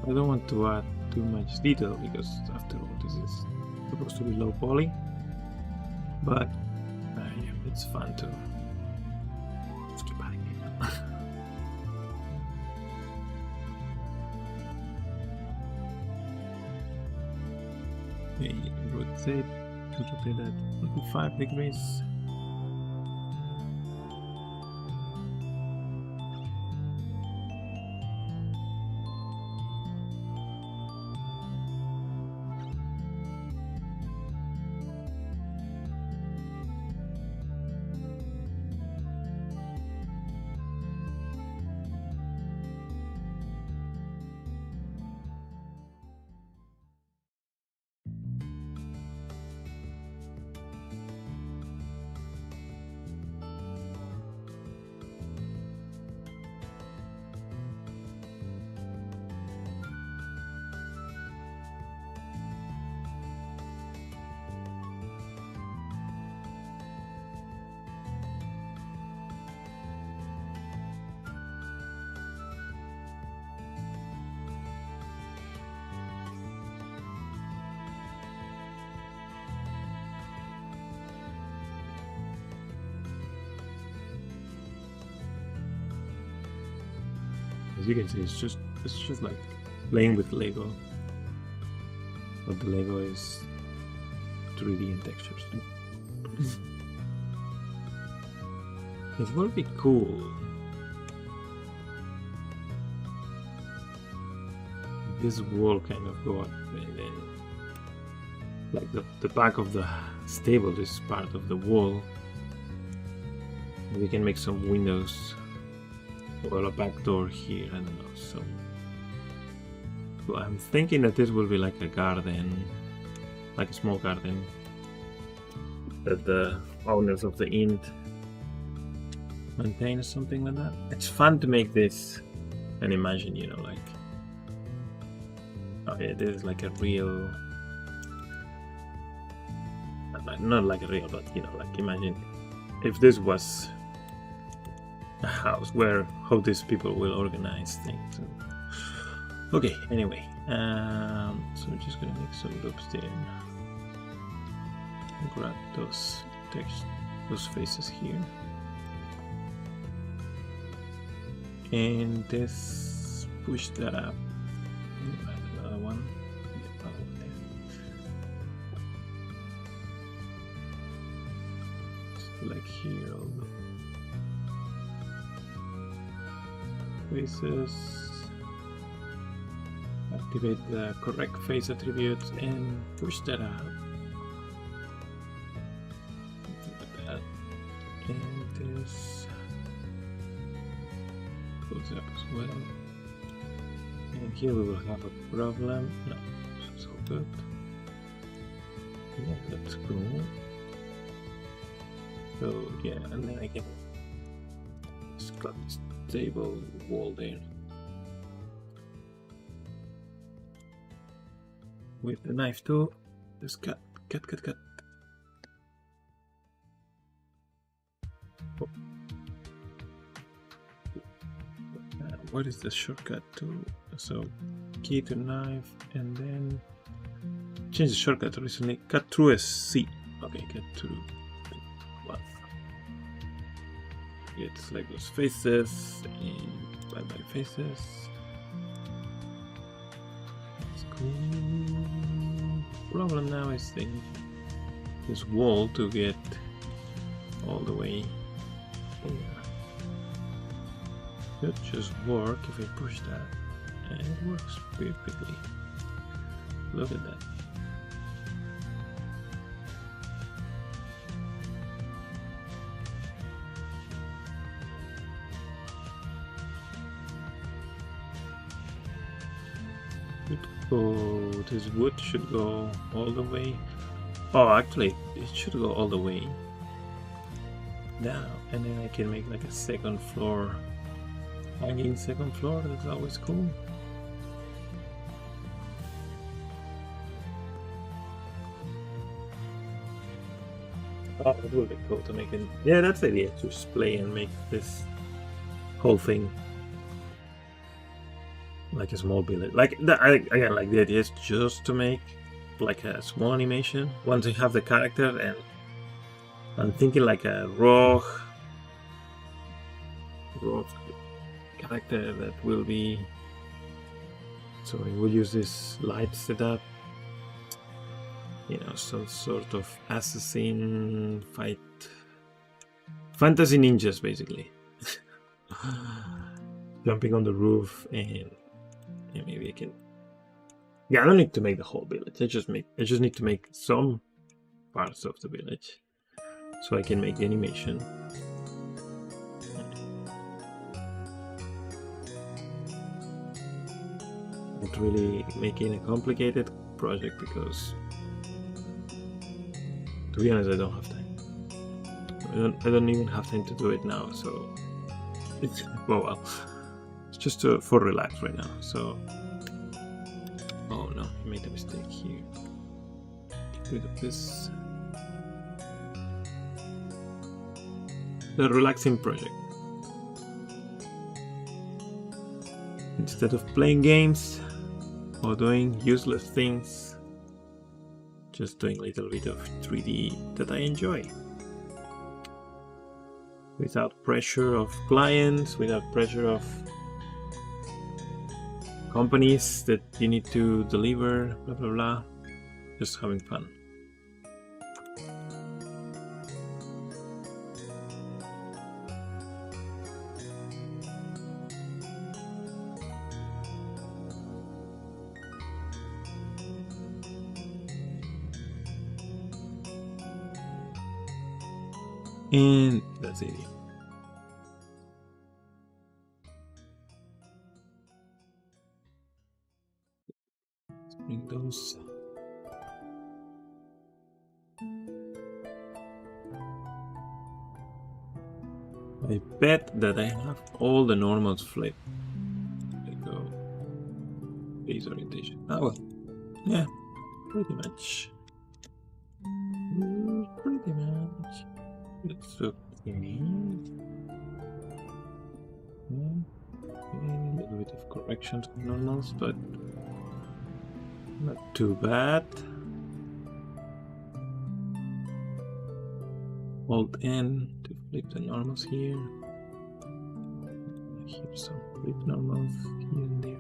I don't want to add too much detail, because after all this is supposed to be low poly, but yeah, it's fun to just keep adding it. Okay, rotate that 45 degrees. you can see, it's just like playing with Lego, but the Lego is 3D in textures. It would be cool. This wall kind of go up, and then like the back of the stable is part of the wall. We can make some windows or a back door here, I don't know. So well, I'm thinking that this will be like a garden, like a small garden that the owners of the inn maintain or something like that. It's fun to make this and imagine, you know, like, oh yeah, this is like a real, not like a real, but you know, like imagine if this was a house where how these people will organize things. Okay, anyway, so we're just gonna make some loops there. Grab those text, those faces here, and this push that up. Another one. Like here, all the faces. Activate the correct face attributes and push that out. Like that. And this goes up as well. And here we will have a problem. No, that's all good. Yeah, that's cool. So yeah, and then I can just cut this table wall there with the knife tool. Just cut. Oh. What is the shortcut tool? So key to knife and then change the shortcut recently. Cut through a C. Okay, cut through. What? It's like those faces and bye faces. That's cool. Problem now is this wall to get all the way here. Could just work if I push that, and it works pretty quickly. Look at that. Oh, this wood should go all the way. Oh, actually, it should go all the way down, and then I can make like a second floor, hanging second floor. That's always cool. Oh, it would be cool to make it. Yeah, that's the idea. To just play and make this whole thing like a small village. Like that, again, like the idea is just to make like a small animation once you have the character, and I'm thinking like a raw character that will be. So we'll use this light setup. You know, some sort of assassin fight, fantasy ninjas basically. Jumping on the roof, and maybe I can. Yeah, I don't need to make the whole village. I just need to make some parts of the village, so I can make the animation. Not really making a complicated project because, to be honest, I don't have time. I don't even have time to do it now. So it's well, it's just for relax right now. So, oh no, I made a mistake here. Get rid of this. The relaxing project. Instead of playing games or doing useless things, just doing a little bit of 3D that I enjoy. Without pressure of clients, without pressure of companies that you need to deliver, blah blah blah. Just having fun. And that's it. Let's bring those. I bet that I have all the normals flipped. There we go. Base orientation. Oh well. Yeah, pretty much. Pretty much. It's okay. A little bit of corrections on normals, but not too bad. Alt N to flip the normals here. Here's some flip normals here and there.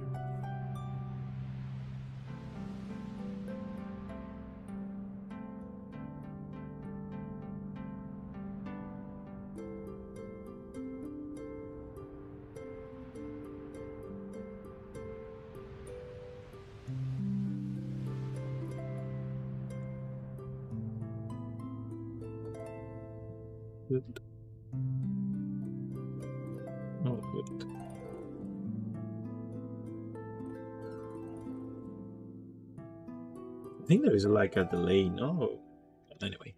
Good. Oh, good. I think there is like a delay. No. Anyway.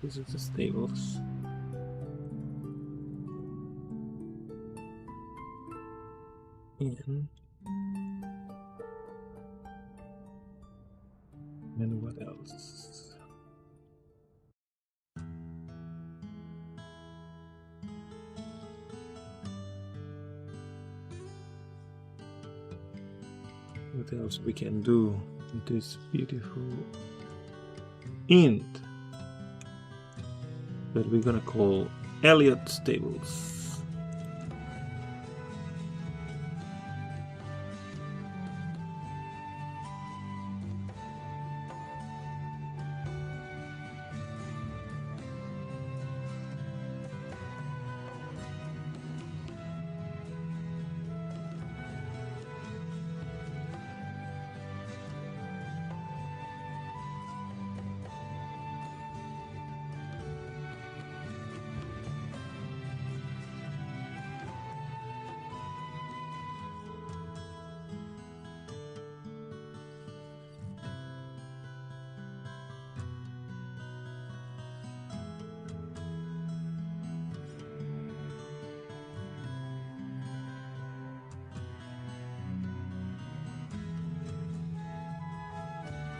This is the stables. And what else? What else we can do with this beautiful int that we're gonna call Elliott Stables.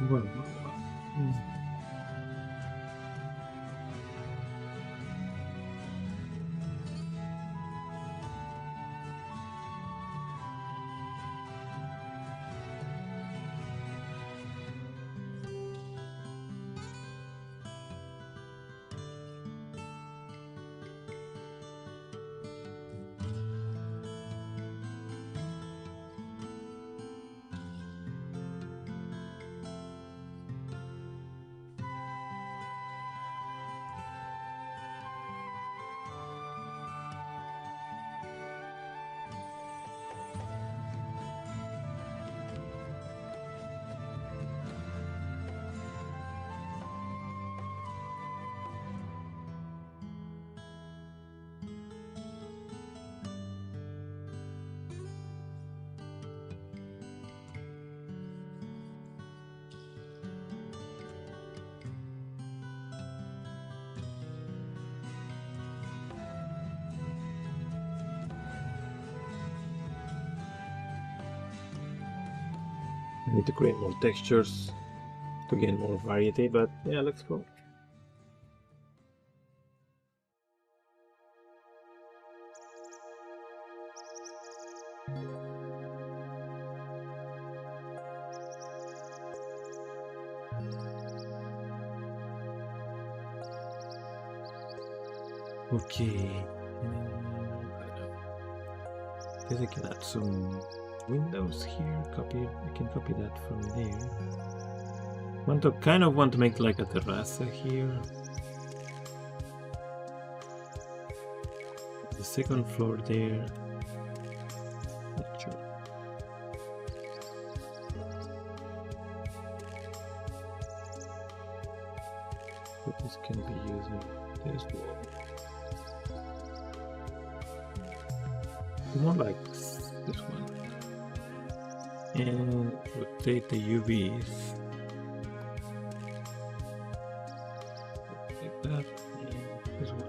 Well, I need to create more textures to gain more variety, but yeah, let's go. Okay. I guess I can add some windows here. Copy. I can copy that from there. Kind of want to make like a terrace here. The second floor there. Not sure. But this can be using this wall. More like this one. And rotate the UVs. Like that. And this one.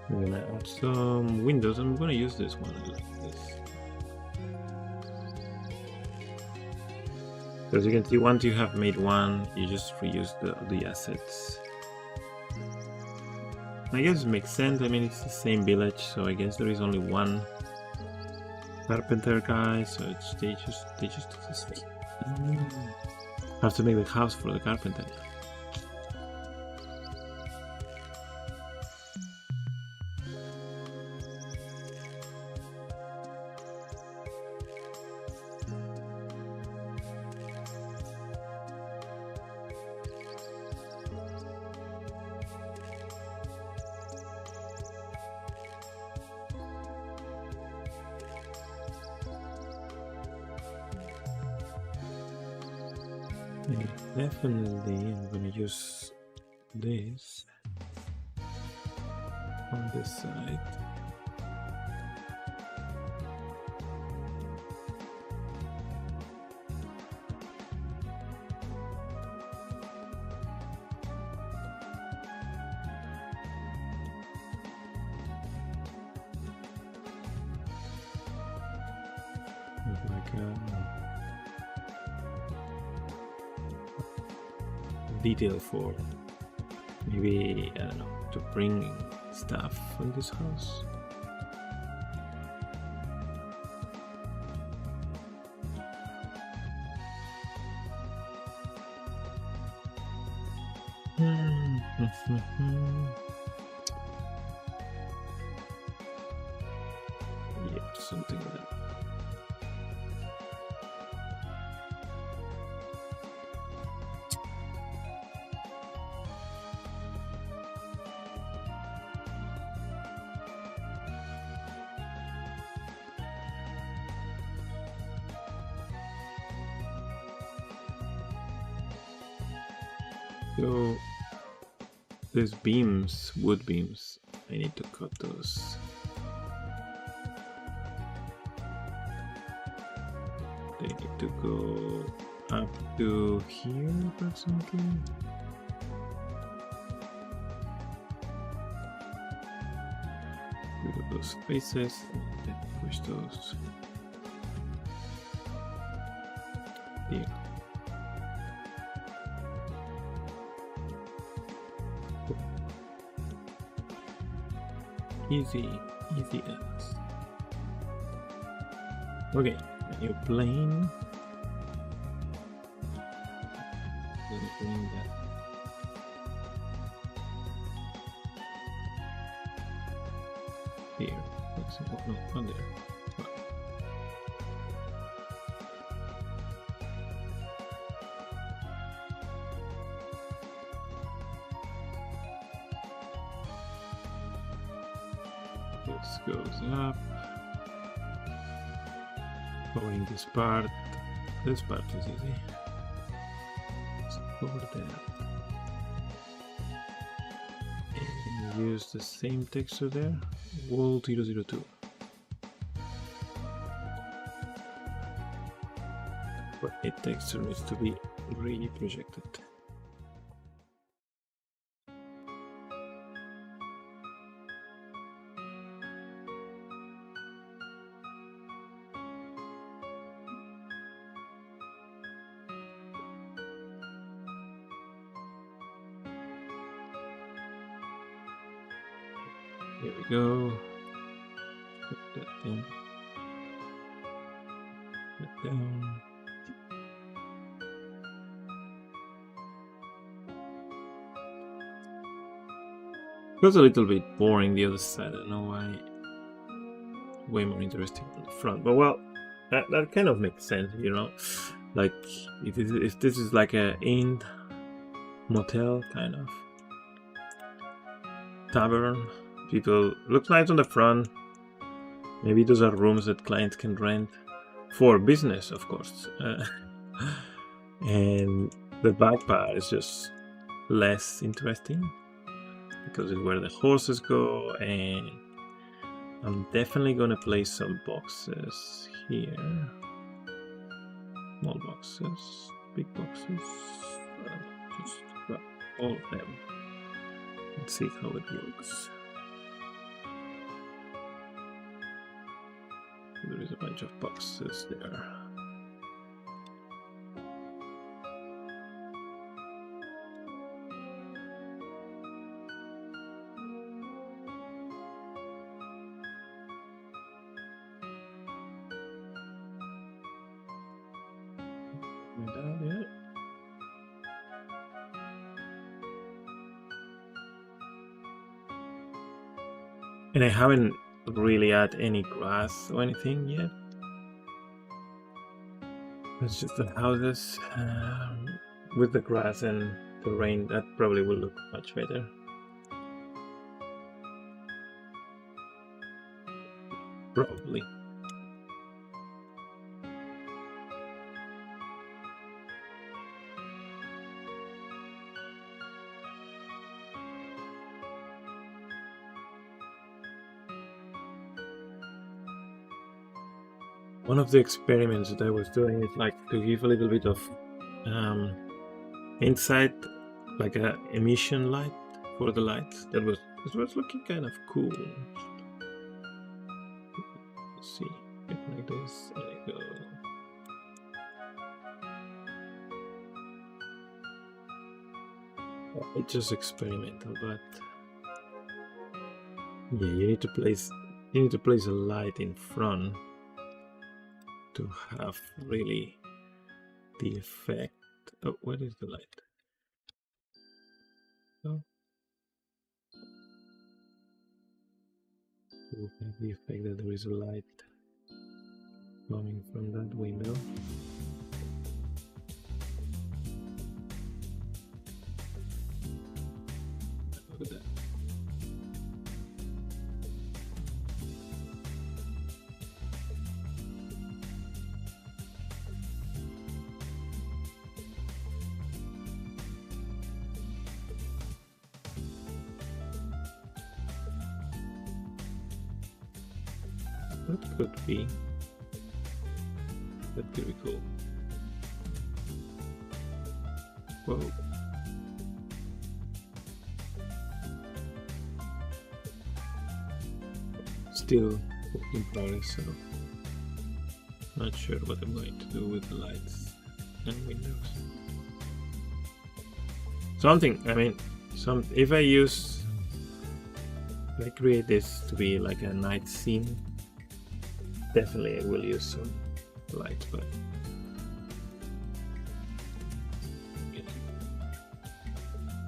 I'm gonna add some windows. I'm gonna use this one like this. As you can see, once you have made one, you just reuse the assets. I guess it makes sense. I mean, it's the same village, so I guess there is only one carpenter guy, so they just do this. Have to make the house for the carpenter. Definitely, I'm gonna use this on this side. Like detail for maybe, I don't know, to bring stuff from this house. Yeah, something like that. So these beams, wood beams, I need to cut those. They need to go up to here approximately. Look at those faces and push those here. Easy as. Okay, a new plane. Let me bring that. Here. No, not there. This goes up. Going this part. This part is easy. Let's over that. And use the same texture there. Wall 002. But a texture needs to be re-projected. Here we go. Put that thing. Put that down. It was a little bit boring the other side. I don't know why. Way more interesting on the front, but well, that kind of makes sense, you know. Like if this is like a inn, motel kind of tavern, people looks nice on the front. Maybe those are rooms that clients can rent for business, of course. And the back part is just less interesting because it's where the horses go, and I'm definitely gonna place some boxes here. Small boxes, big boxes. Just grab all of them and see how it looks. There is a bunch of boxes there. And I haven't really add any grass or anything yet. It's just the houses with the grass and the rain. That probably will look much better. Probably. One of the experiments that I was doing is like to give a little bit of inside, like a emission light for the lights. It was looking kind of cool. Let's see, like this. There you go. It's just experimental, but yeah, you need to place a light in front to have really the effect. Oh, what is the light? Oh, to have the effect that there is a light coming from that window. Look at that. That could be cool. Whoa. Still work in progress, so not sure what I'm going to do with the lights and windows. If I create this to be like a night scene, definitely I will use some lights, but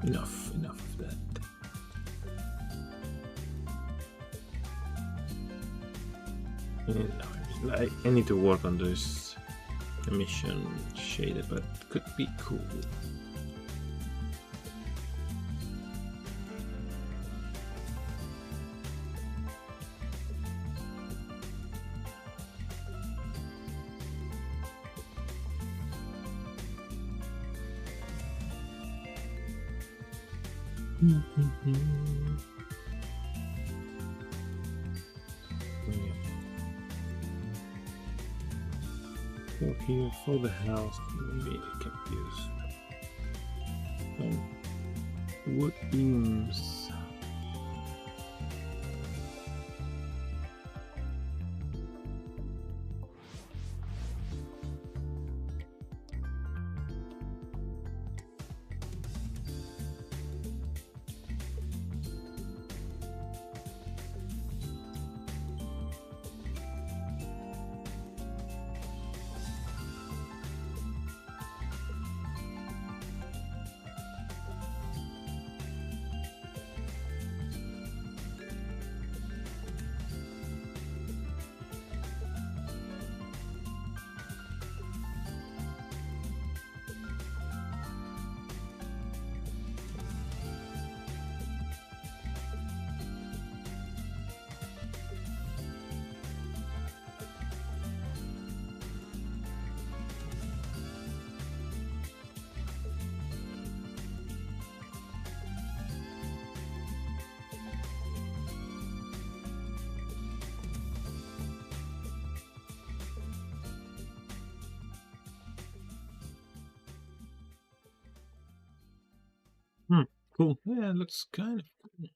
enough of that. And I need to work on this emission shader, but could be cool. So here for the house, maybe I can use some wood beams. Cool. Yeah, it looks kind of cool.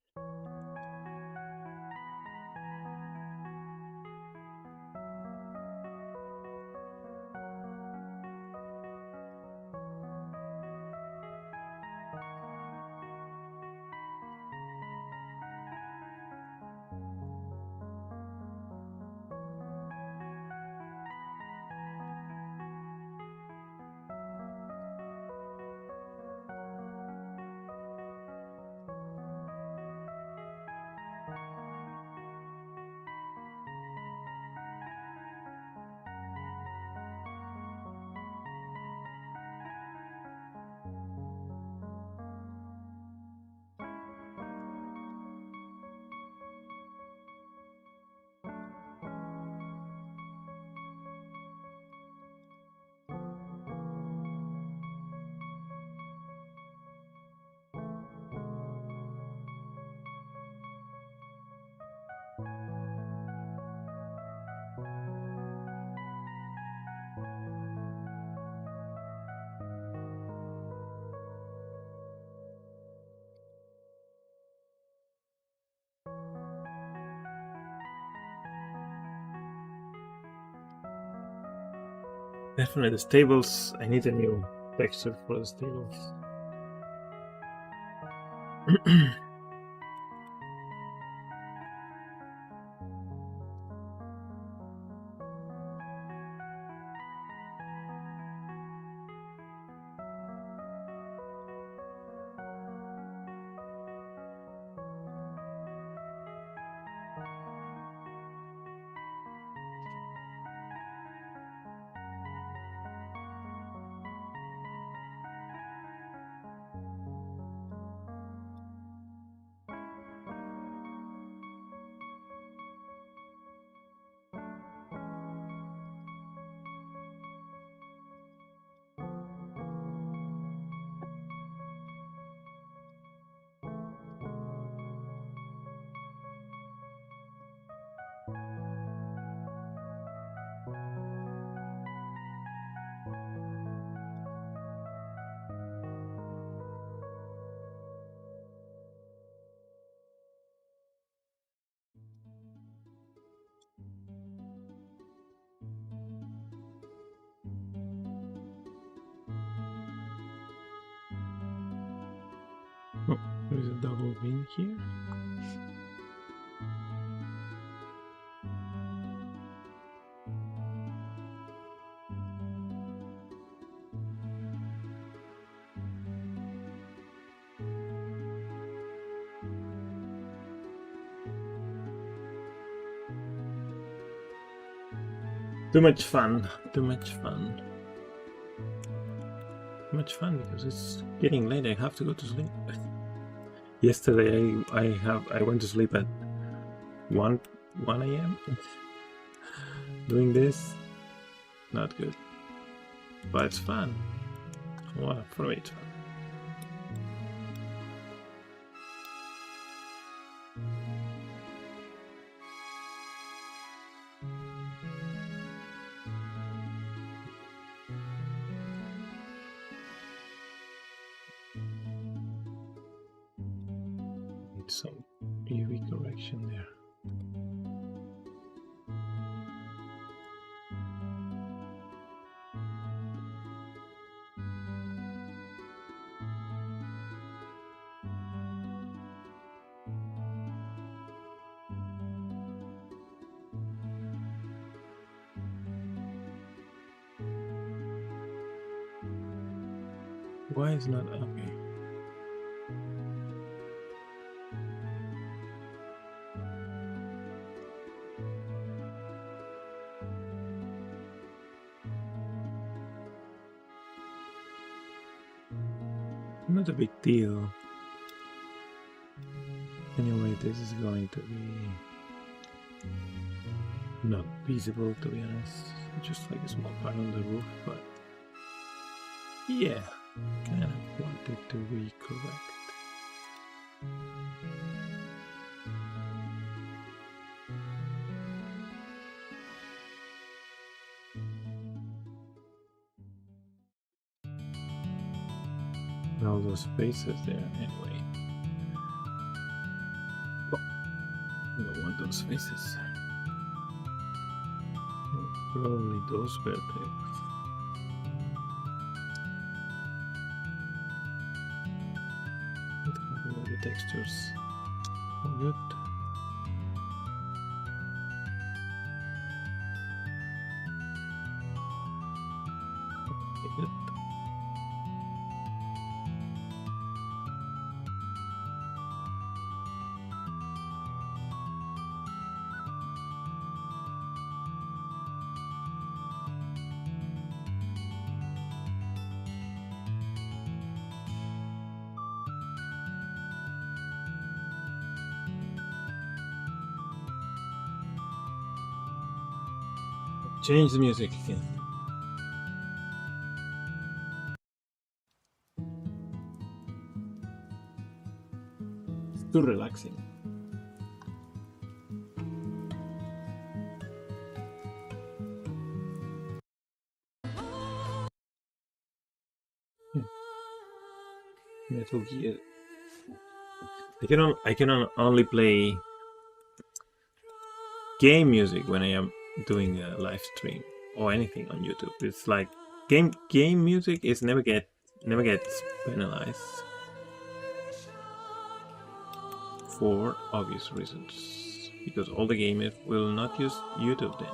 Definitely the stables. I need a new texture for the stables. Oh, there's a double win here. Too much fun. Too much fun. Too much fun because it's getting late. I have to go to sleep. Yesterday I went to sleep at 1 a.m. doing this. Not good. But it's fun. Well, for me it's fun. Need some UV correction there. Why is not okay? Not a big deal. Anyway, this is going to be not feasible, to be honest. Just like a small part on the roof, but yeah, kind of wanted to be correct. All those spaces there, anyway. on those faces. Probably those were the textures. All good. Good. Change the music again. It's too relaxing. Metal Gear. I can only play game music when I am doing a live stream or anything on YouTube. It's like game music is never gets penalized for obvious reasons, because all the gamers will not use YouTube then.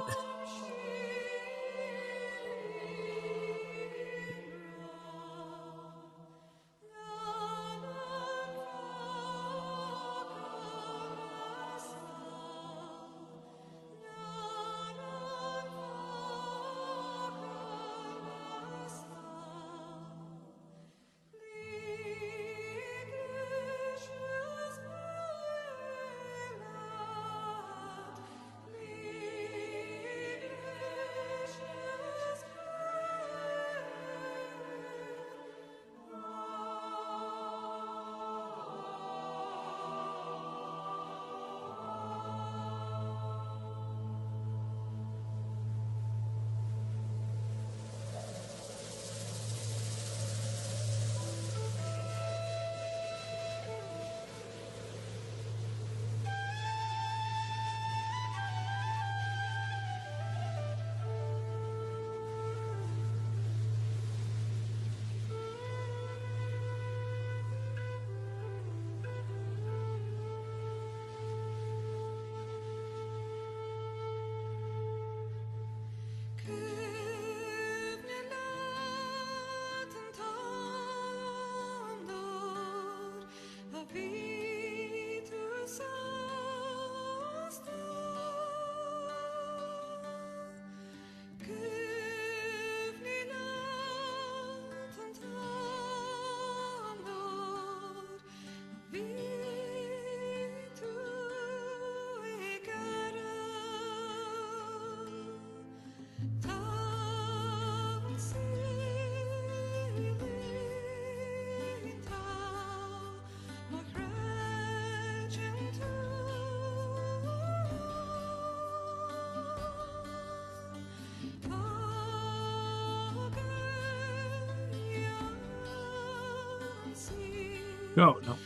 Go, no.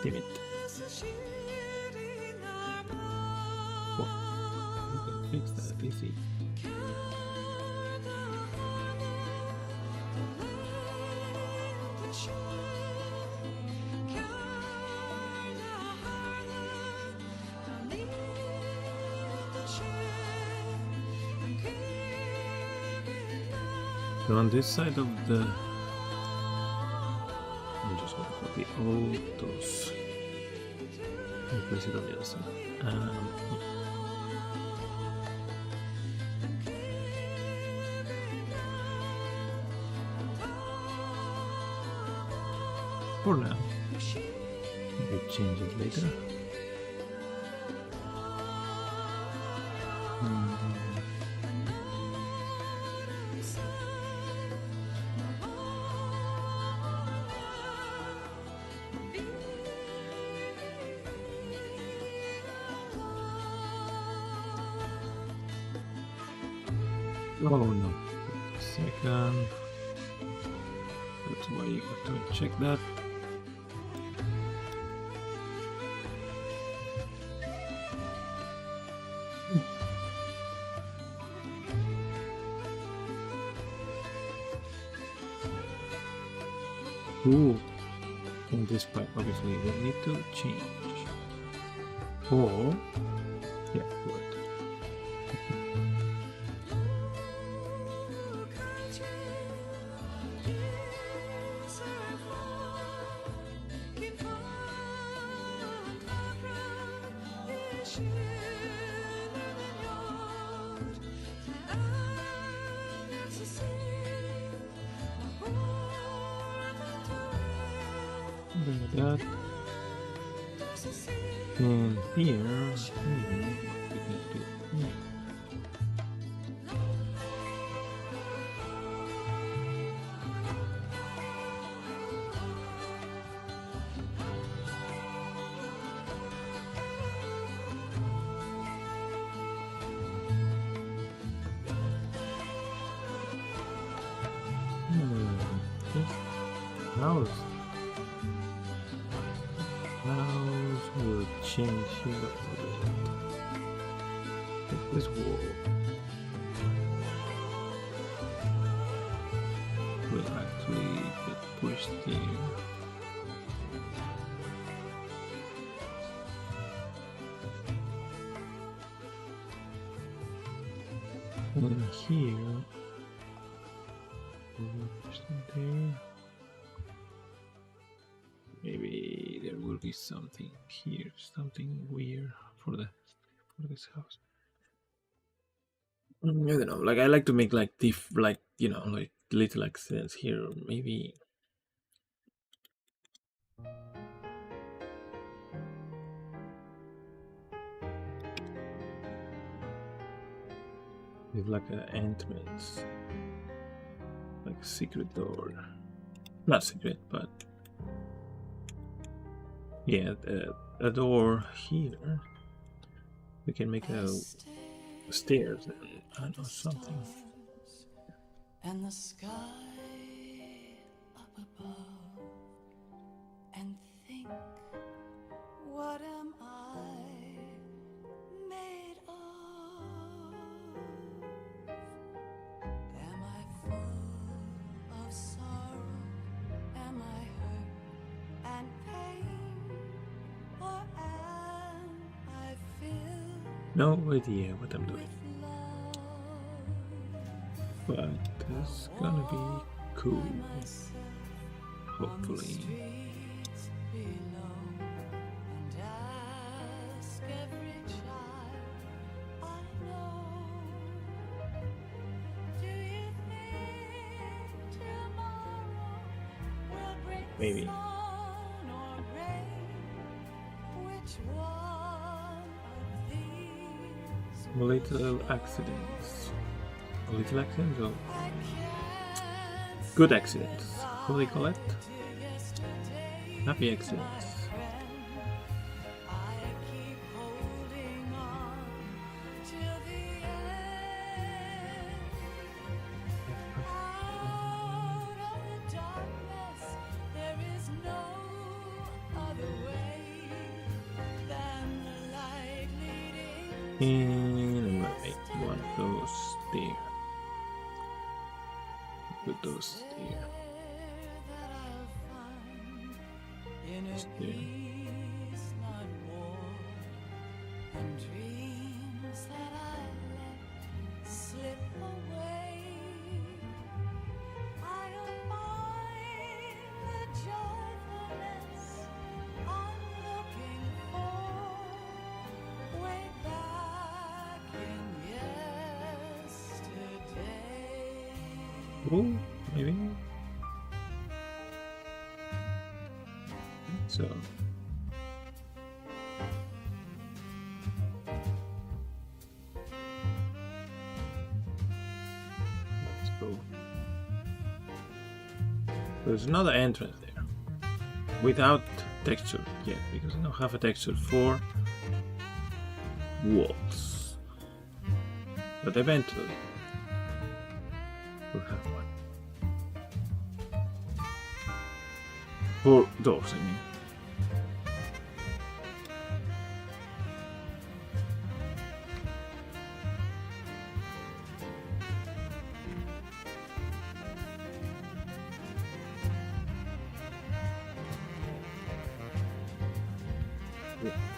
Damn it. What? You can fix that easy. So on this side of the, I'm just going to copy all those and place it on the other side. For now, we'll change it later. Oh no, second. That's why you have to check that. Ooh. And this part obviously will need to change. Or yeah, good. That and here, what we can do here. This house will change here a little bit. This wall will actually get pushed here. And here, we'll push them there. Maybe there will be something here, something weird for this house. I don't know. Like I like to make like like little accents here. Maybe with like an entrance, like a secret door. Not secret, but yeah, a door here. We can make a stairs and I don't know something. And the sky up above, and think, what am I made of? Am I full of sorrow? Am I hurt and pain? Or am I filled No idea what I'm doing. with love? But it's gonna be cool, Myself hopefully. streets below, and ask every child I know, do you think tomorrow will bring Maybe. sun or rain? Which one of these Little accidents. Little accidents or I can't good accidents. How do they call it? do yesterday? Happy accidents. I keep holding on till the end. Out of the darkness, there is no other way than the light leading. And I'm gonna make one of those there. Put those there. That I'll find in a Just there. peace not war, and dreams that I let slip away. I'll find the joyfulness I'm looking for way back in yesterday. Oh, maybe. So. Let's go. There's another entrance there. Without texture yet, because I don't have a texture for walls. But eventually we'll have one. For doors, I mean.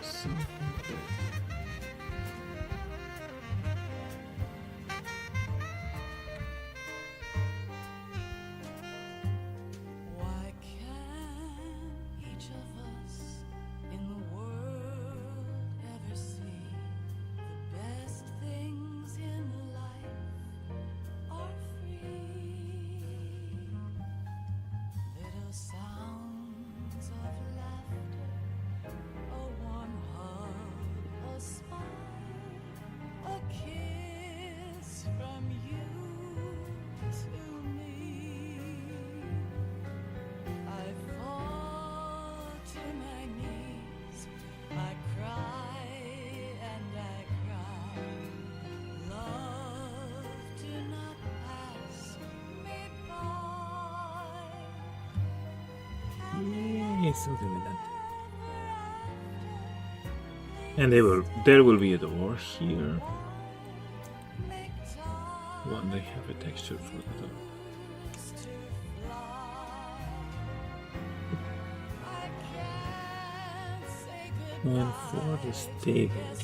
Something there. Why can't each of us in the world ever see the best things in life are free? Little sounds of laughter, a warm hug, a smile, a kiss from you to me. I fall to my knees, I cry and I cry. Love, do not pass me by. Yeah, something like that. And there will be a door here. One they have a texture for the door. And for the stables,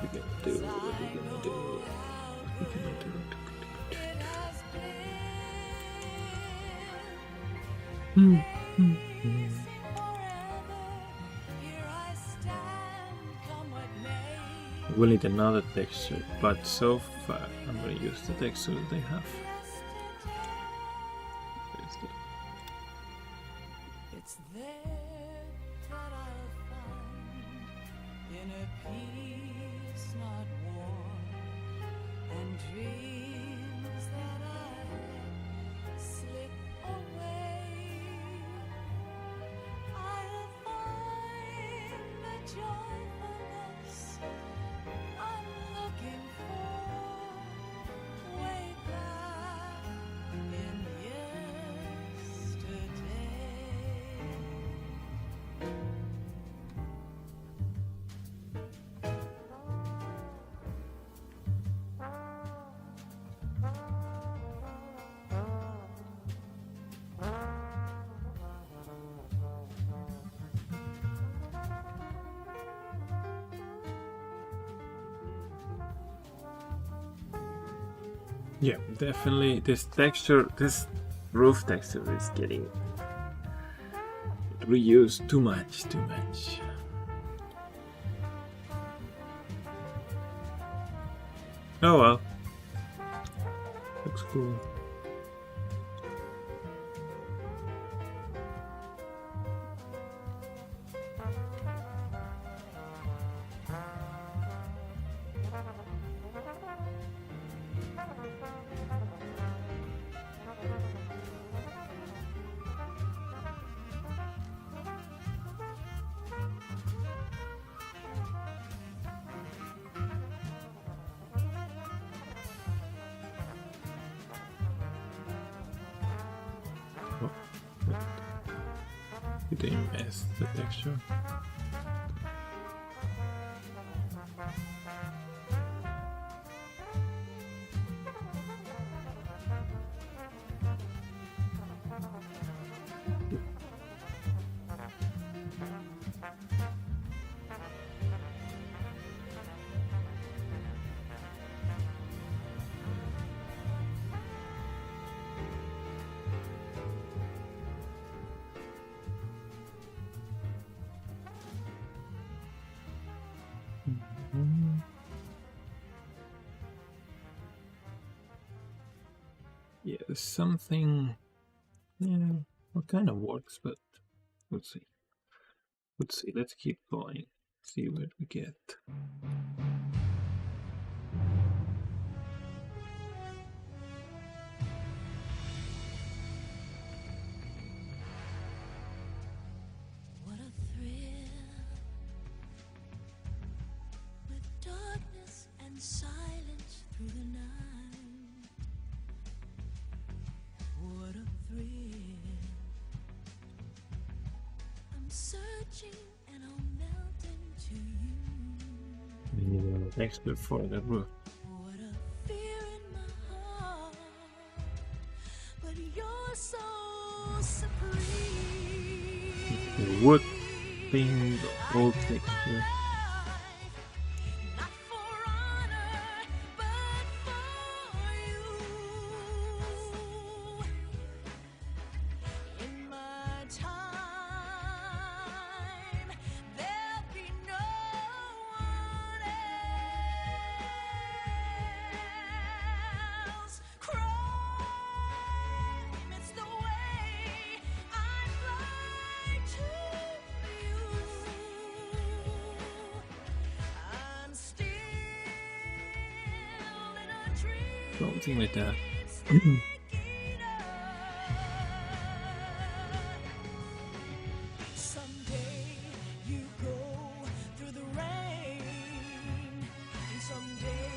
we're gonna do what we're gonna do. We're gonna do. We'll need another texture, but so far I'm gonna use the texture that they have. Where's the- It's there that I'll find inner peace, not war, and dreams that I let slip away. I'll find the joyfulness I'm looking for way back in yesterday. Yeah, definitely this texture, this roof texture is getting reused too much. Oh well. Looks cool. Oh, wait. You didn't mess the texture. Yeah, there's something. Yeah, what kind of works, but we'll see. Let's keep going. See where we get. What a thrill, with darkness and silence through the night. What a thrill, I'm searching and I'll melt into you. We need a texture for the roof. What a fear in my heart, but you're so supreme. The wood thing, the old texture. Not for honor, but for you. In my time, there'll be no one else. Crime, it's the way I'd like to you. I'm still in a dream. Something like that. Someday you go through the rain, and someday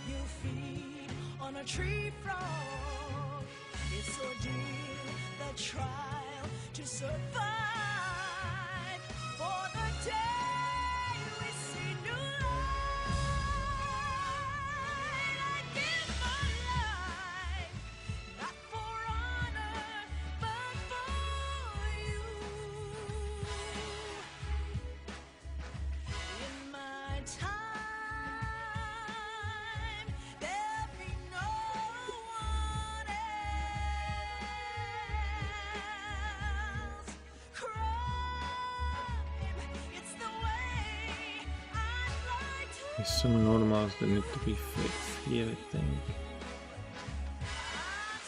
you'll feed on a tree frog. It's ordeal, the trial to survive. For the day we see new light, I give my life, not for honor, but for you. In my time, there'll be no one else. Crime, it's the way I'd like to. There's some normals that need to be fixed here, I think.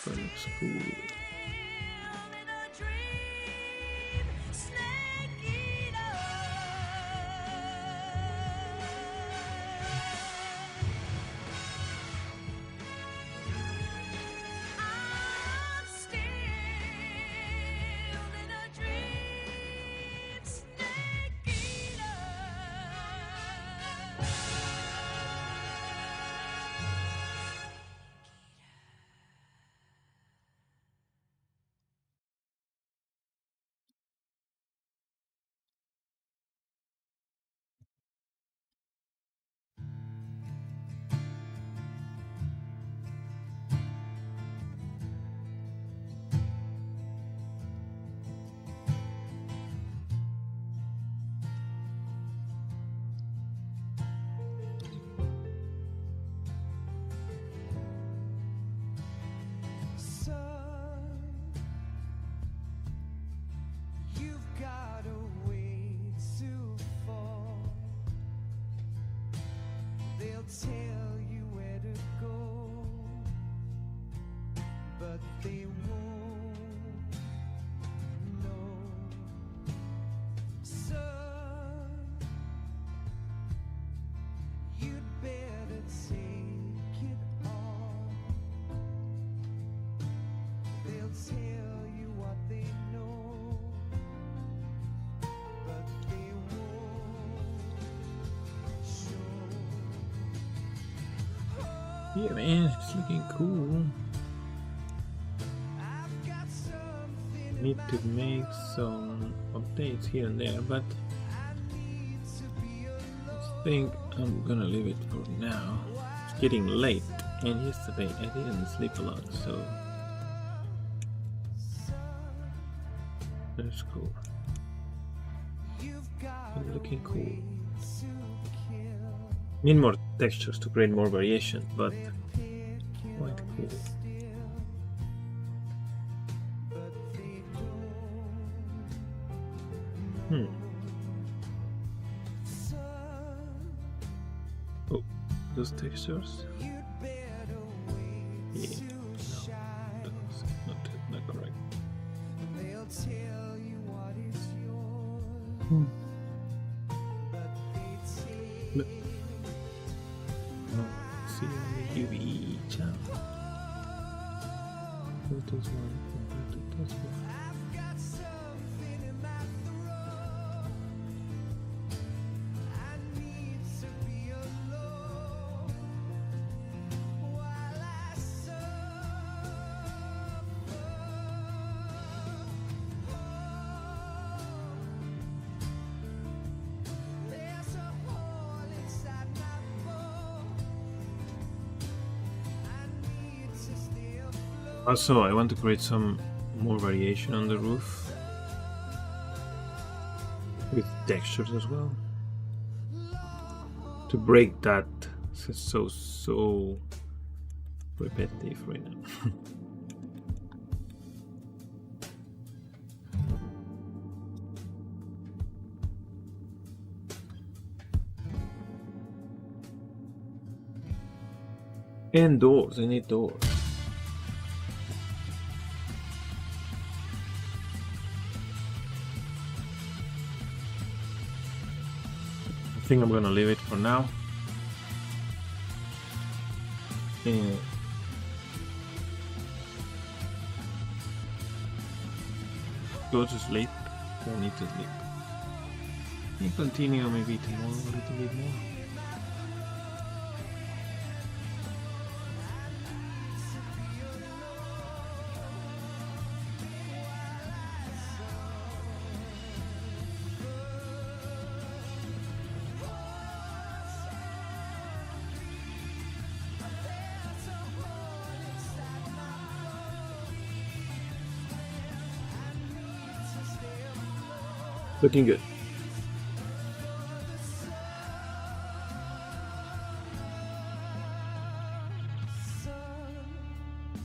But it looks cool. In a dream, snake eater. I'm still in a dream, snake eater. Son, you've got a way to fall. They'll tell you where to go, but they won't know. Son, you'd better take it on. They'll tell you what they know, but they won't show. Yeah, man, it's looking cool. I've got something Need to make some updates here and there, but I need to be alone. I think I'm gonna leave it for now. It's getting late, and yesterday I didn't sleep a lot, so that's cool. You've got It's looking a cool. way to kill. Need more textures to create more variation, but Pick quite cool. still, but they don't. Son, Oh, those textures? you'd better wait Yeah, to shine. that's not correct. They'll tell you what is yours, but they take Look. Oh, see UV channel. Photos one compared to this one. I've got something in my throat. I need to be alone while I suffer. There's a hole inside my boat. I need to stay afloat. Also, I want to create some more variation on the roof. with textures as well to break that. It's so repetitive right now. And doors, I need doors. I think I'm gonna leave it for now. And go to sleep. I need to sleep. And continue maybe tomorrow a little bit more. Looking good.